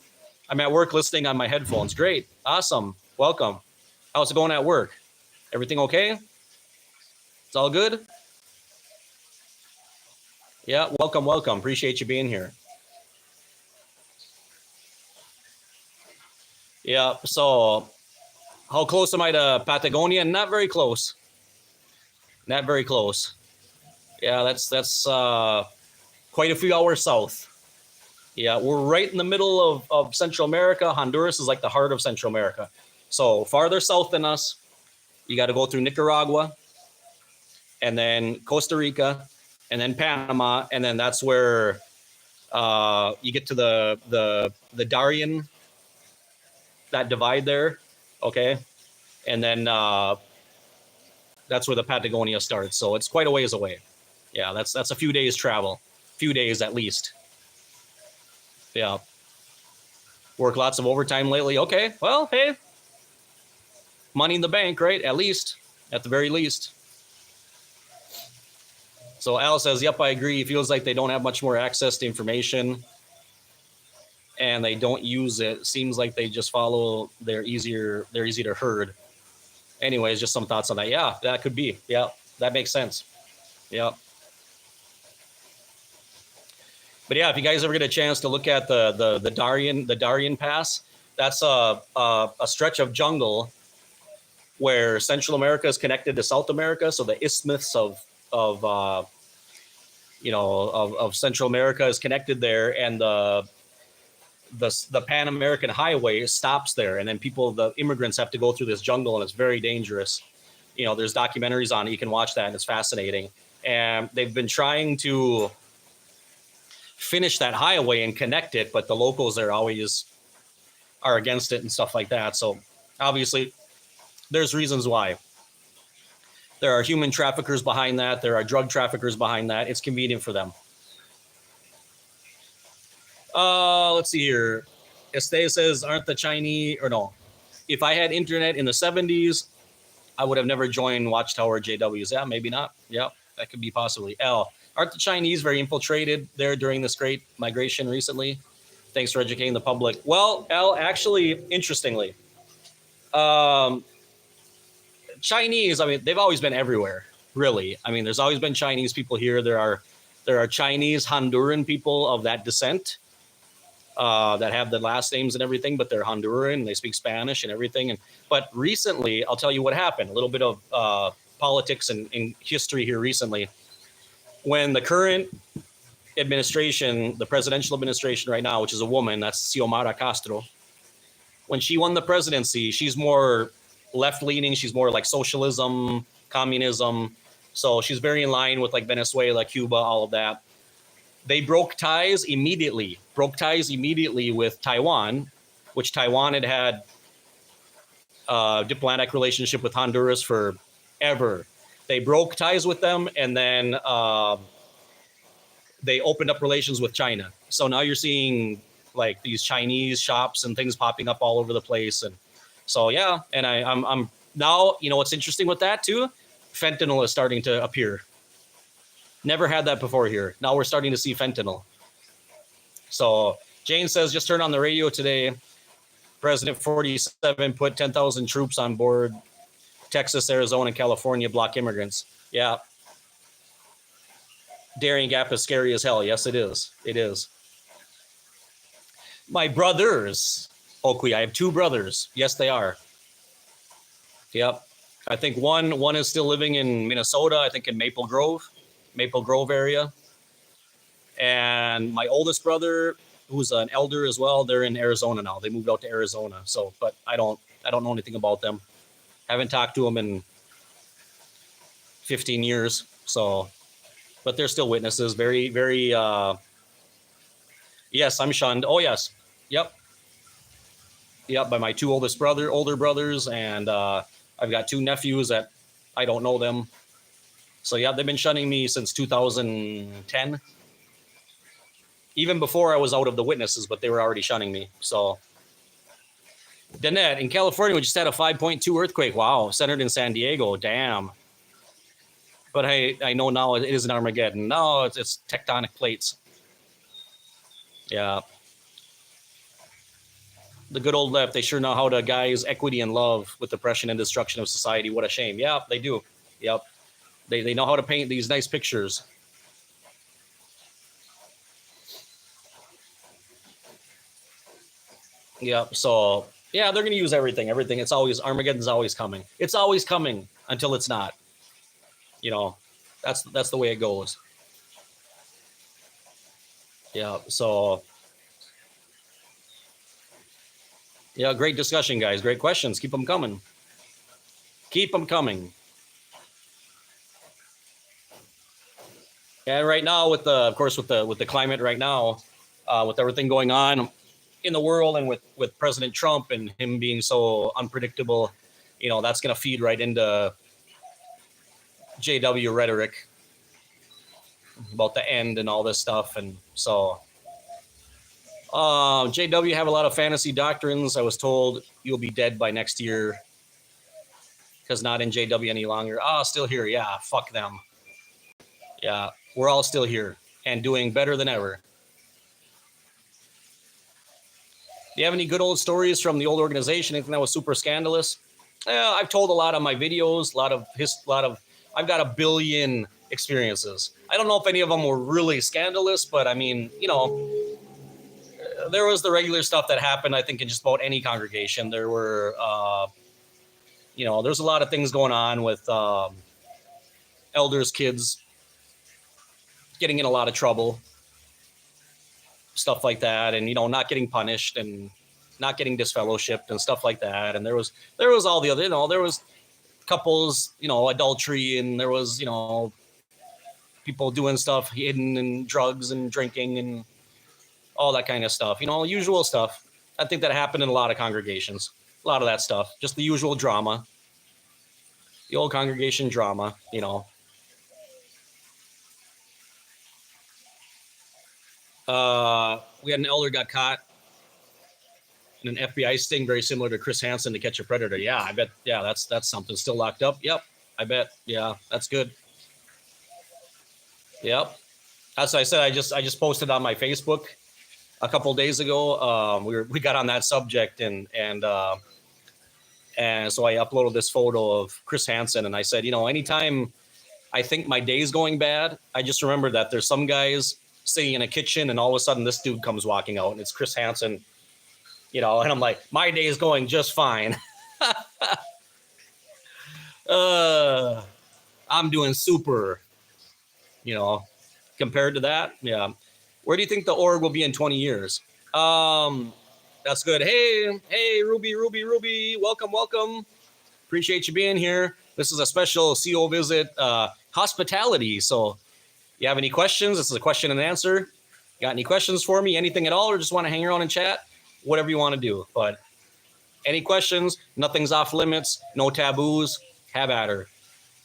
I'm at work listening on my headphones. Great. Awesome. Welcome. How's it going at work? Everything okay? It's all good? Yeah, welcome, welcome. Appreciate you being here. Yeah, so how close am I to Patagonia? Not very close. Not very close. Yeah, that's quite a few hours south. Yeah, we're right in the middle of Central America. Honduras is like the heart of Central America. So farther south than us, you got to go through Nicaragua, and then Costa Rica, and then Panama, and then that's where you get to the Darien, that divide there, okay, and then that's where the Patagonia starts. So it's quite a ways away. Yeah, that's a few days travel, few days at least. Yeah, work lots of overtime lately. Okay, well, hey, money in the bank, right? At least, at the very least. So Al says, yep, I agree. It feels like they don't have much more access to information and they don't use it. Seems like they just follow they're easy to herd. Anyways, just some thoughts on that. Yeah, that could be. Yeah, that makes sense. Yeah. But yeah, if you guys ever get a chance to look at the Darien Pass, that's a stretch of jungle where Central America is connected to South America. So the isthmus of Central America is connected there, and the Pan American Highway stops there, and then the immigrants have to go through this jungle, and it's very dangerous. You know, there's documentaries on it. You can watch that, and it's fascinating. And they've been trying to finish that highway and connect it, but the locals there always are against it and stuff like that. So obviously, there's reasons why. There are human traffickers behind that. There are drug traffickers behind that. It's convenient for them. Let's see here. Este says, aren't the Chinese, or no, if I had internet in the 70s, I would have never joined Watchtower JWs. Yeah, maybe not. Yeah, that could be possibly. L, aren't the Chinese very infiltrated there during this great migration recently? Thanks for educating the public. Well, L, actually, interestingly, Chinese, I mean, they've always been everywhere, really. I mean, there's always been Chinese people here. There are Chinese Honduran people of that descent that have the last names and everything, but they're Honduran. They speak Spanish and everything. But recently, I'll tell you what happened. A little bit of politics and history here recently. When the current administration, the presidential administration right now, which is a woman, that's Xiomara Castro, when she won the presidency, she's more left-leaning. She's more like socialism, communism. So she's very in line with like Venezuela, Cuba, all of that. They broke ties immediately with Taiwan, which Taiwan had a diplomatic relationship with Honduras forever. They broke ties with them, and then they opened up relations with China. So now you're seeing like these Chinese shops and things popping up all over the place. And so, yeah, and I'm now, you know, what's interesting with that too, fentanyl is starting to appear. Never had that before here. Now we're starting to see fentanyl. So Jane says, just turn on the radio today. President 47 put 10,000 troops on board. Texas, Arizona, and California block immigrants. Yeah. Darien Gap is scary as hell. Yes, it is. It is. My brothers, Oakley, I have two brothers. Yes, they are. Yep. I think one is still living in Minnesota, I think in Maple Grove area. And my oldest brother, who's an elder as well, they're in Arizona now. They moved out to Arizona. So, but I don't I don't know anything about them. Haven't talked to them in 15 years. So, but they're still witnesses. Very, very, yes, I'm shunned. Oh, yes. Yep. Yep. By my two older brothers. And I've got two nephews that I don't know them. So, yeah, they've been shunning me since 2010. Even before I was out of the witnesses, but they were already shunning me. So, Danette, in California, we just had a 5.2 earthquake. Wow. Centered in San Diego. Damn. But hey, I know now it isn't Armageddon. No, it's tectonic plates. Yeah. The good old left, they sure know how to guise equity and love with oppression and destruction of society. What a shame. Yeah, they do. Yep. They know how to paint these nice pictures. Yeah, so yeah, they're gonna use everything. It's always Armageddon's always coming. It's always coming until it's not. You know, that's the way it goes. Yeah, so yeah, great discussion, guys. Great questions. Keep them coming. Keep them coming. And right now, with the climate right now, with everything going on in the world, and with President Trump and him being so unpredictable, you know, that's going to feed right into JW rhetoric about the end and all this stuff. And so, JW have a lot of fantasy doctrines. I was told you'll be dead by next year because not in JW any longer. Still here. Yeah, fuck them. Yeah, we're all still here and doing better than ever. Do you have any good old stories from the old organization? Anything that was super scandalous? I've told a lot on my videos, I've got a billion experiences. I don't know if any of them were really scandalous, but I mean, you know, there was the regular stuff that happened, I think, in just about any congregation. There were, you know, there's a lot of things going on with elders' kids getting in a lot of trouble, stuff like that, and, you know, not getting punished and not getting disfellowshipped and stuff like that. And there was all the other, you know, there was couples, you know, adultery, and there was, you know, people doing stuff hidden, and drugs and drinking and all that kind of stuff, you know, usual stuff. I think that happened in a lot of congregations, a lot of that stuff, just the usual drama, the old congregation drama, you know. We had an elder got caught in an FBI sting very similar to Chris Hansen to Catch a Predator. Yeah, I bet. Yeah, that's something. Still locked up. Yep, I bet. Yeah, that's good. Yep, that's what I said. I just posted on my Facebook a couple days ago. We got on that subject, and so I uploaded this photo of Chris Hansen, and I said, you know, anytime I think my day's going bad, I just remember that there's some guys sitting in a kitchen, and all of a sudden this dude comes walking out, and it's Chris Hansen, you know, and I'm like, my day is going just fine. I'm doing super, you know, compared to that. Yeah. Where do you think the org will be in 20 years? That's good. Hey, Ruby. Welcome. Appreciate you being here. This is a special CO visit, hospitality. So you have any questions? This is a question and answer. Got any questions for me? Anything at all, or just want to hang around and chat? Whatever you want to do. But any questions? Nothing's off limits. No taboos. Have at her.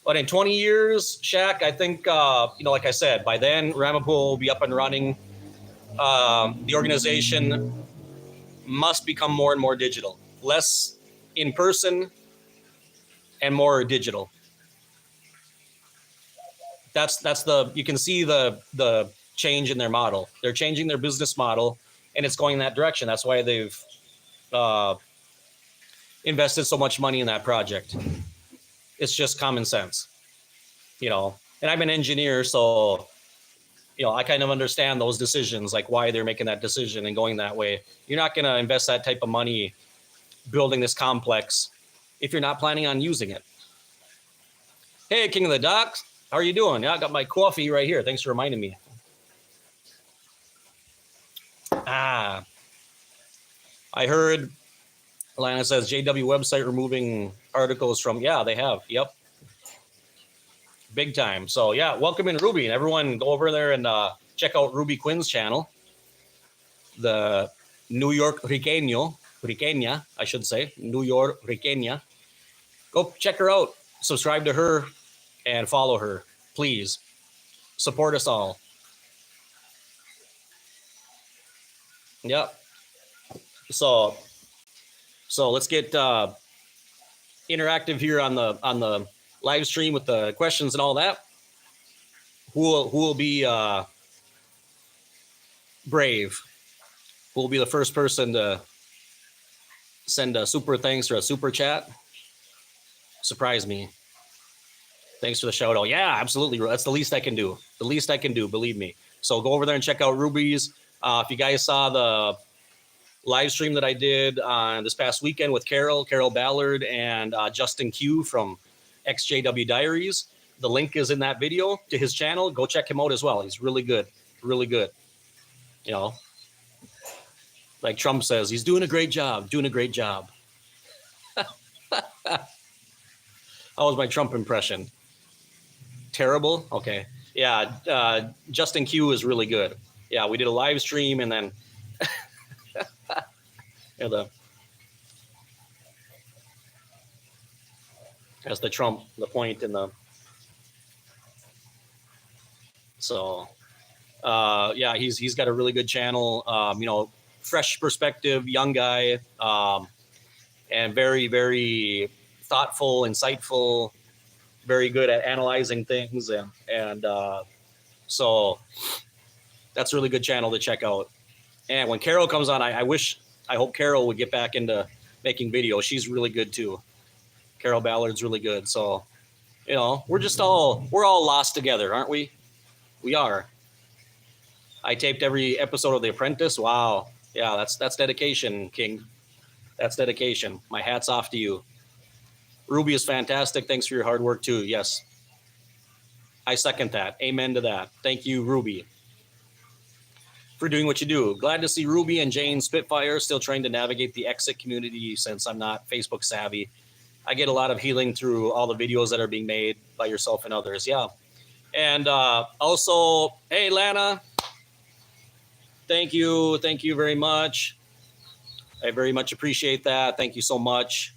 But in 20 years, Shaq, I think, you know, like I said, by then Ramapool will be up and running. The organization must become more and more digital, less in person and more digital. You can see the change in their model. They're changing their business model, and it's going in that direction. That's why they've invested so much money in that project. It's just common sense, you know. And I'm an engineer, so, you know, I kind of understand those decisions, like why they're making that decision and going that way. You're not going to invest that type of money building this complex if you're not planning on using it. Hey, King of the Docks, how are you doing? Yeah, I got my coffee right here. Thanks for reminding me. I heard Alana says JW website removing articles from, yeah, they have. Yep. Big time. So yeah, welcome in Ruby, and everyone go over there and check out Ruby Quinn's channel. The New York Riqueña, I should say. New York Riqueña. Go check her out. Subscribe to her and follow her. Please. Support us all. Yep. So let's get interactive here on the live stream with the questions and all that. Who will be brave? Who will be the first person to send a super thanks or a super chat? Surprise me. Thanks for the shout out. Yeah, absolutely. That's the least I can do. The least I can do, believe me. So go over there and check out Ruby's. If you guys saw the live stream that I did on this past weekend with Carol Ballard, and Justin Q from XJW Diaries, the link is in that video to his channel. Go check him out as well. He's really good. Really good. You know, like Trump says, he's doing a great job. Doing a great job. How was my Trump impression? Terrible? Okay. Yeah, Justin Q is really good. Yeah, we did a live stream, and then yeah, that's the Trump, the point in the. So, yeah, he's got a really good channel. You know, fresh perspective, young guy, and very, very thoughtful, insightful, very good at analyzing things, and so that's a really good channel to check out. And when Carol comes on, I hope Carol would get back into making videos. She's really good too. Carol Ballard's really good. So, you know, we're all lost together, aren't we? We are. I taped every episode of The Apprentice. Wow. Yeah, that's dedication, King. That's dedication. My hat's off to you. Ruby is fantastic. Thanks for your hard work too. Yes. I second that. Amen to that. Thank you, Ruby, for doing what you do. Glad to see Ruby and Jane Spitfire still trying to navigate the exit community since I'm not Facebook savvy. I get a lot of healing through all the videos that are being made by yourself and others. Yeah. And also, hey, Lana, thank you. Thank you very much. I very much appreciate that. Thank you so much.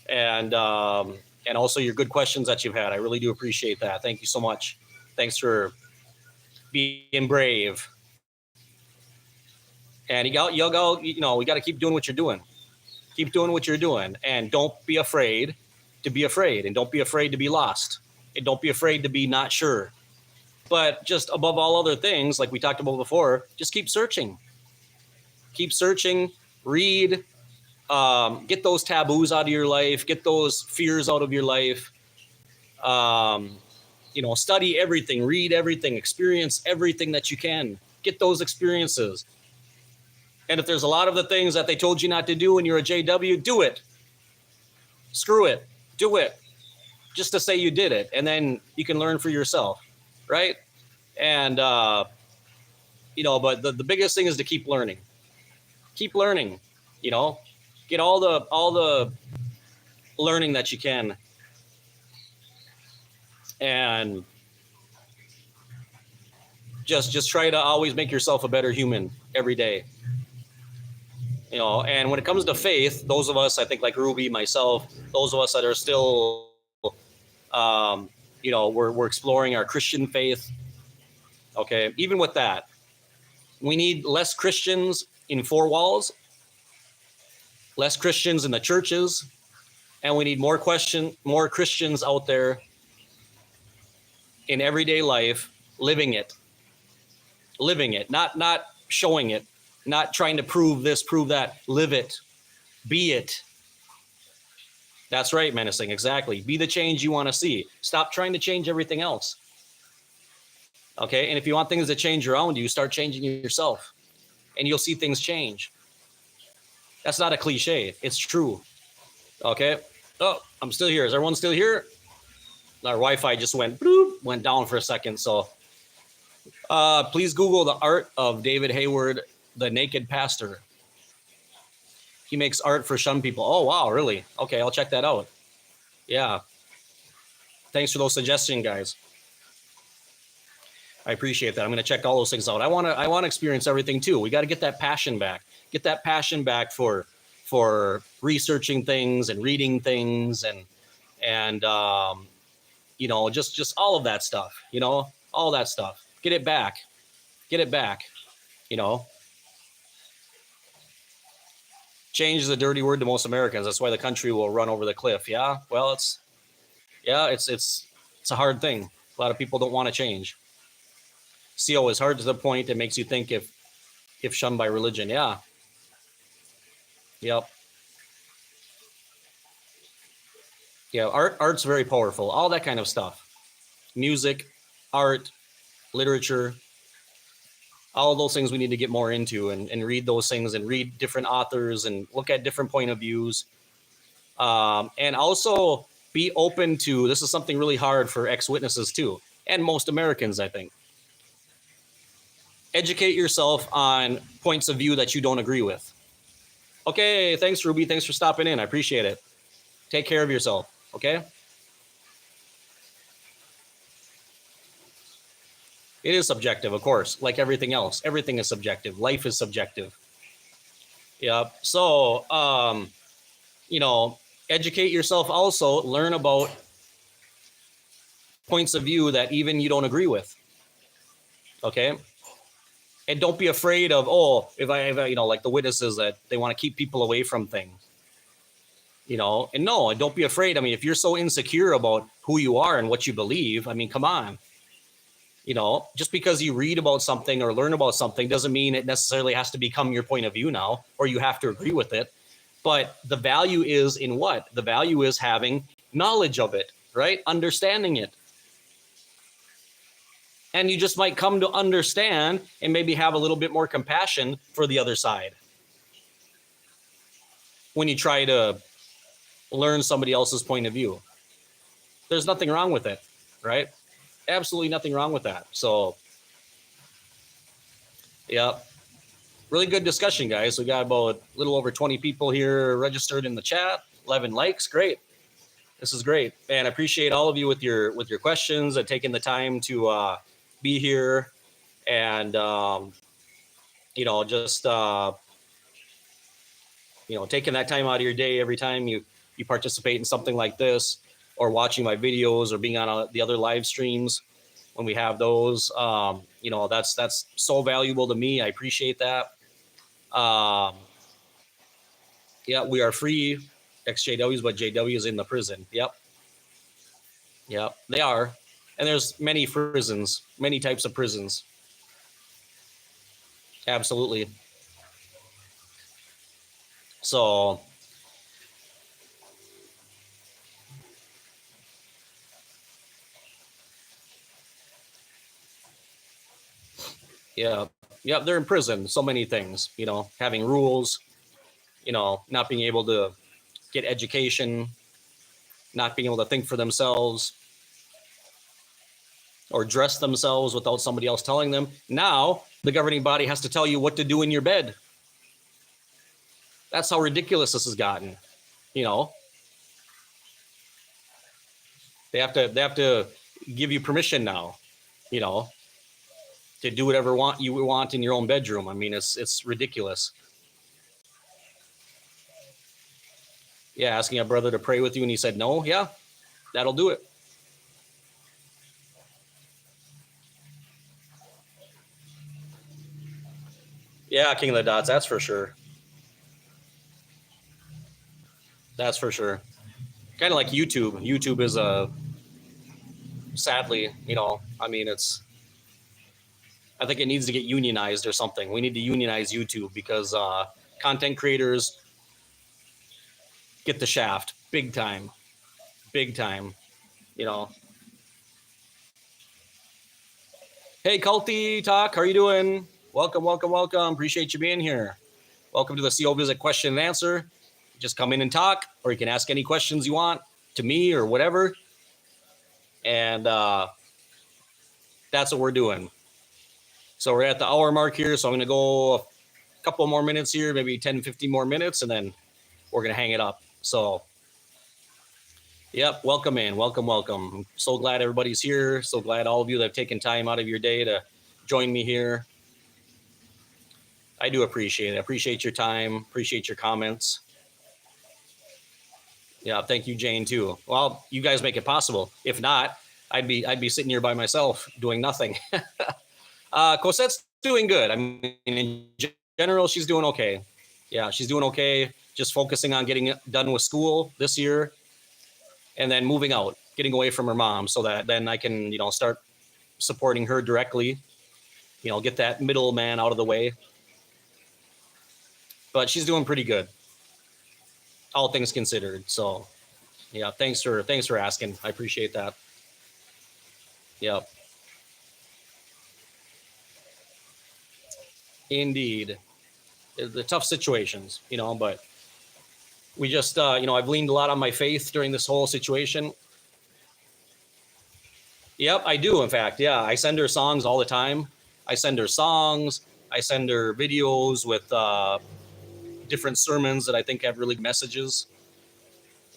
And also your good questions that you've had. I really do appreciate that. Thank you so much. Thanks for being brave. And you know, we got to keep doing what you're doing. Keep doing what you're doing, and don't be afraid to be afraid, and don't be afraid to be lost, and don't be afraid to be not sure. But just above all other things, like we talked about before, just keep searching. Keep searching. Read. Get those taboos out of your life. Get those fears out of your life. You know, study everything. Read everything. Experience everything that you can. Get those experiences. And if there's a lot of the things that they told you not to do when you're a JW, do it. Screw it. Do it. Just to say you did it. And then you can learn for yourself. Right? And, you know, but the biggest thing is to keep learning. Keep learning. You know, get all the learning that you can. And just try to always make yourself a better human every day. You know, and when it comes to faith, those of us, I think, like Ruby, myself, those of us that are still, you know, we're exploring our Christian faith. Okay, even with that, we need less Christians in four walls, less Christians in the churches, and we need more Christians out there in everyday life, living it, not showing it. Not trying to prove this, prove that. Live it. Be it. That's right, Menacing. Exactly. Be the change you want to see. Stop trying to change everything else. Okay? And if you want things to change around you, start changing yourself. And you'll see things change. That's not a cliche. It's true. Okay? Oh, I'm still here. Is everyone still here? Our Wi-Fi just went down for a second. So please Google the art of David Hayward, the Naked Pastor. He makes art for Shun people. Oh, wow, really? Okay, I'll check that out. Yeah. Thanks for those suggestions, guys. I appreciate that. I'm going to check all those things out. I want to experience everything too. We got to get that passion back. Get that passion back for researching things and reading things and you know, just all of that stuff, you know, all that stuff. Get it back. Get it back, you know. Change is a dirty word to most Americans. That's why the country will run over the cliff. Yeah. Well, it's a hard thing. A lot of people don't want to change. CO is hard to the point it makes you think if shunned by religion. Yeah. Yep. Yeah. Art's very powerful. All that kind of stuff. Music, art, literature, all of those things we need to get more into and read those things and read different authors and look at different point of views. And also be open to, this is something really hard for ex-witnesses too, and most Americans, I think. Educate yourself on points of view that you don't agree with. Okay, thanks, Ruby. Thanks for stopping in. I appreciate it. Take care of yourself, okay? It is subjective, of course, like everything else. Everything is subjective. Life is subjective. Yeah. So, you know, educate yourself also. Learn about points of view that even you don't agree with. Okay. And don't be afraid of, oh, if I, you know, like the witnesses that they want to keep people away from things. You know, and no, don't be afraid. I mean, if you're so insecure about who you are and what you believe, I mean, come on. You know, just because you read about something or learn about something doesn't mean it necessarily has to become your point of view now, or you have to agree with it. But the value is in what? The value is having knowledge of it, right? Understanding it. And you just might come to understand and maybe have a little bit more compassion for the other side when you try to learn somebody else's point of view. There's nothing wrong with it, right? Absolutely nothing wrong with that. So, yeah, really good discussion, guys. We got about a little over 20 people here registered in the chat, 11 likes. Great. This is great. And I appreciate all of you with your questions and taking the time to be here and, you know, just, you know, taking that time out of your day every time you participate in something like this, or watching my videos or being on the other live streams when we have those. You know, that's so valuable to me. I appreciate that. Yeah, we are free ex-JWs, but JW is in the prison. Yep. Yep, they are. And there's many prisons, many types of prisons. Absolutely. So, yeah, they're in prison. So many things, you know, having rules, you know, not being able to get education, not being able to think for themselves or dress themselves without somebody else telling them. Now the governing body has to tell you what to do in your bed. That's how ridiculous this has gotten. You know, they have to give you permission now, you know, to do whatever you want in your own bedroom. I mean, it's ridiculous. Yeah, asking a brother to pray with you and he said no. Yeah, that'll do it. Yeah, King of the Dots, that's for sure. That's for sure. Kind of like YouTube. YouTube is sadly, you know, I mean, I think it needs to get unionized or something. We need to unionize YouTube because content creators get the shaft big time, you know. Hey, Culty Talk, how are you doing? Welcome. Appreciate you being here. Welcome to the CO Visit question and answer. Just come in and talk, or you can ask any questions you want to me or whatever. And that's what we're doing. So we're at the hour mark here. So I'm going to go couple more minutes here, maybe 10, 15 more minutes, and then we're going to hang it up. So, yep, welcome in. Welcome. I'm so glad everybody's here. So glad all of you that have taken time out of your day to join me here. I do appreciate it. I appreciate your time. Appreciate your comments. Yeah, thank you, Jane, too. Well, you guys make it possible. If not, I'd be sitting here by myself doing nothing. Cosette's doing good. I mean, in general, she's doing okay. Yeah, she's doing okay. Just focusing on getting done with school this year, and then moving out, getting away from her mom, so that then I can, start supporting her directly. Get that middleman out of the way. But she's doing pretty good, all things considered. So, yeah, thanks for asking. I appreciate that. Yep. Indeed. The tough situations, but we just, I've leaned a lot on my faith during this whole situation. Yep, I do. In fact, yeah, I send her songs all the time. I send her songs. I send her videos with different sermons that I think have really good messages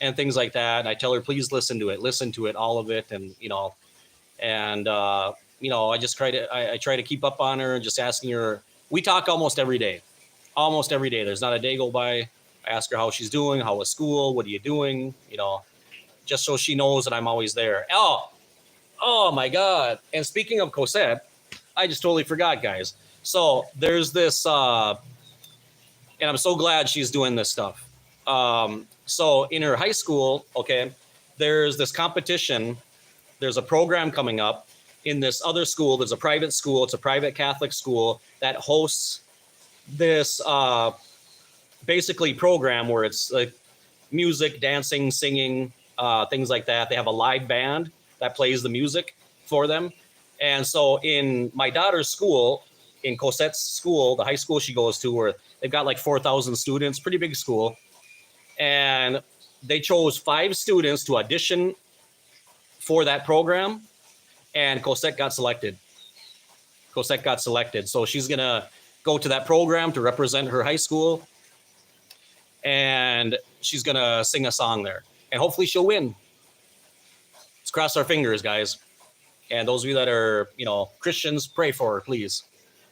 and things like that. And I tell her, please listen to it, all of it. And, I just I try to keep up on her, just asking her. We talk almost every day. There's not a day go by. I ask her how she's doing, how was school, what are you doing, just so she knows that I'm always there. Oh my God. And speaking of Cosette, I just totally forgot, guys. So there's this, and I'm so glad she's doing this stuff. So in her high school, okay, there's this competition. There's a program coming up in this other school. There's a private school. It's a private Catholic school that hosts this basically program where it's like music, dancing, singing, things like that. They have a live band that plays the music for them. And so in my daughter's school, in Cosette's school, the high school she goes to, where they've got like 4,000 students, pretty big school. And they chose 5 students to audition for that program. And Cosette got selected. So she's going to go to that program to represent her high school. And she's going to sing a song there. And hopefully she'll win. Let's cross our fingers, guys. And those of you that are, Christians, pray for her, please.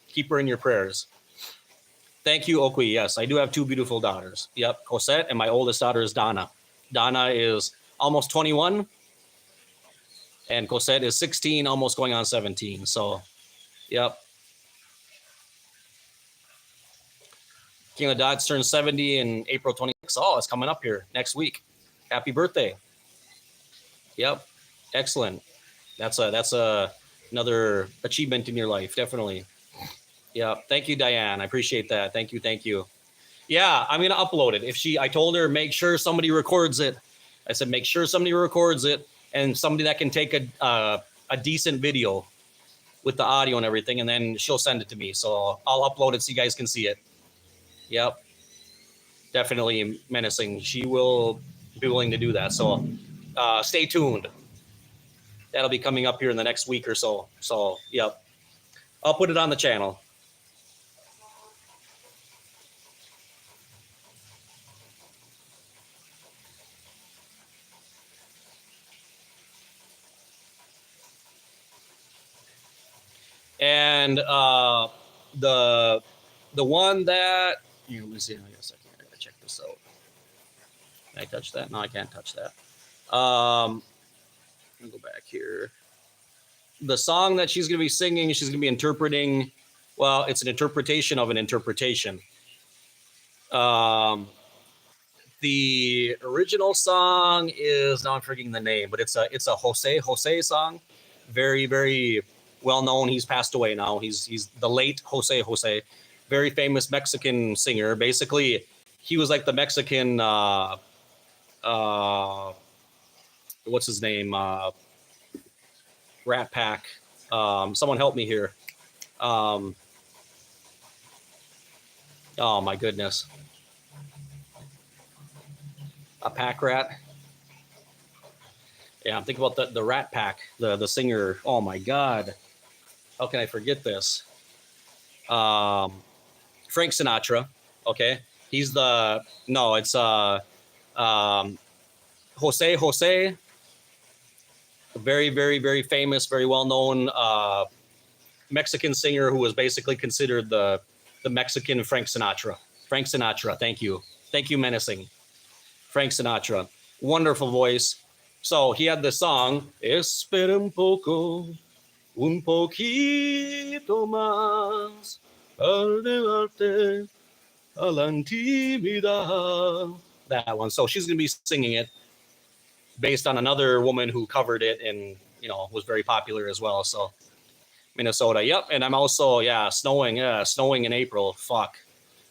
Keep her in your prayers. Thank you, Okwi. Yes, I do have 2 beautiful daughters. Yep, Cosette, and my oldest daughter is Donna. Donna is almost 21. And Cosette is 16, almost going on 17. So, yep. King of the Dots turns 70 in April 26th. Oh, it's coming up here next week. Happy birthday. Yep. Excellent. That's another achievement in your life, definitely. Yeah. Thank you, Diane. I appreciate that. Thank you. Yeah, I'm gonna upload it. I told her, make sure somebody records it. I said, make sure somebody records it, and somebody that can take a decent video with the audio and everything, and then she'll send it to me. So I'll upload it so you guys can see it. Yep. Definitely menacing. She will be willing to do that. So stay tuned. That'll be coming up here in the next week or so. So, yep. I'll put it on the channel. And the one that, let me see. I guess I gotta check this out. Can I touch that? No, I can't touch that. I'll go back here. The song that she's gonna be singing, she's gonna be interpreting. Well, it's an interpretation of an interpretation. The original song is, now I'm forgetting the name, but it's a Jose song. Very, very well known. He's passed away now. He's the late Jose, very famous Mexican singer. Basically, he was like the Mexican what's his name? Rat Pack. Someone help me here. Oh my goodness. A pack rat. Yeah, I'm thinking about the Rat Pack, the singer. Oh my God. How can I forget this? Frank Sinatra. Okay, he's the no, it's Jose Jose, very very very famous, very well known Mexican singer who was basically considered the Mexican Frank Sinatra. Frank Sinatra, thank you, menacing. Frank Sinatra, wonderful voice. So he had the song Espera un poquito más, al llevarte a la intimidad. That one. So she's gonna be singing it based on another woman who covered it and was very popular as well. So Minnesota, yep. And I'm also snowing in April. Fuck.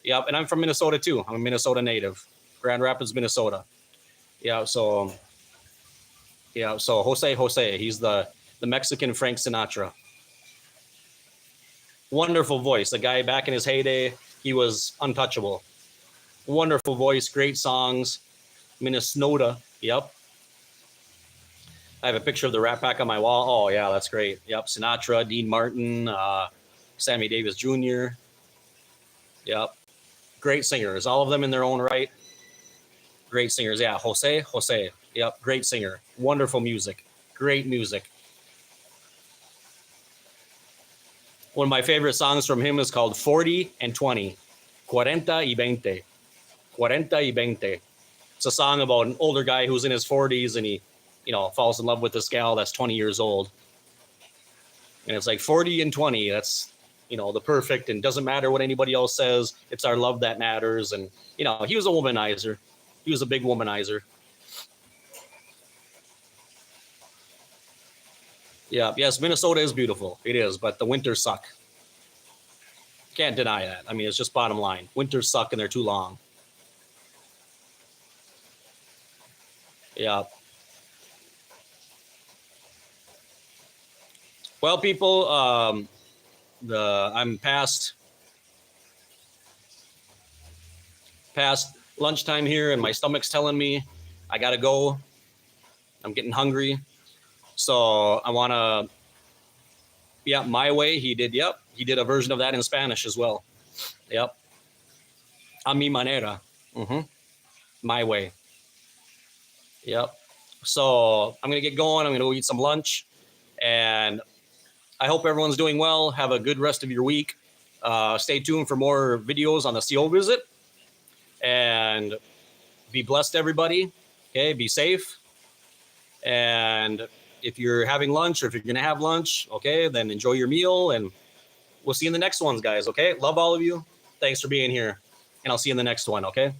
Yep. And I'm from Minnesota too. I'm a Minnesota native, Grand Rapids, Minnesota. Yeah. So Jose, he's the Mexican Frank Sinatra. Wonderful voice. The guy back in his heyday, he was untouchable. Wonderful voice, great songs. Minnesota, yep. I have a picture of the Rat Pack on my wall. Oh yeah, that's great. Yep, Sinatra, Dean Martin, Sammy Davis Jr. Yep, great singers. All of them in their own right. Great singers. Yeah, Jose. Yep, great singer. Wonderful music. Great music. One of my favorite songs from him is called 40 and 20. 40 y 20. 40 y 20. It's a song about an older guy who's in his 40s and he, falls in love with this gal that's 20 years old. And it's like 40 and 20. That's, the perfect, and doesn't matter what anybody else says. It's our love that matters. And, he was a womanizer. He was a big womanizer. Yeah, yes, Minnesota is beautiful. It is, but the winters suck. Can't deny that. I mean, it's just bottom line. Winters suck and they're too long. Yeah. Well, people, I'm past lunchtime here, and my stomach's telling me I gotta go. I'm getting hungry. So I want to, My Way. He did a version of that in Spanish as well. Yep. A mi manera. My Way. Yep. So I'm going to get going. I'm going to go eat some lunch. And I hope everyone's doing well. Have a good rest of your week. Stay tuned for more videos on the CO visit. And be blessed, everybody. Okay, be safe. And if you're having lunch or if you're going to have lunch, okay, then enjoy your meal. And we'll see you in the next ones, guys, okay? Love all of you. Thanks for being here. And I'll see you in the next one, okay?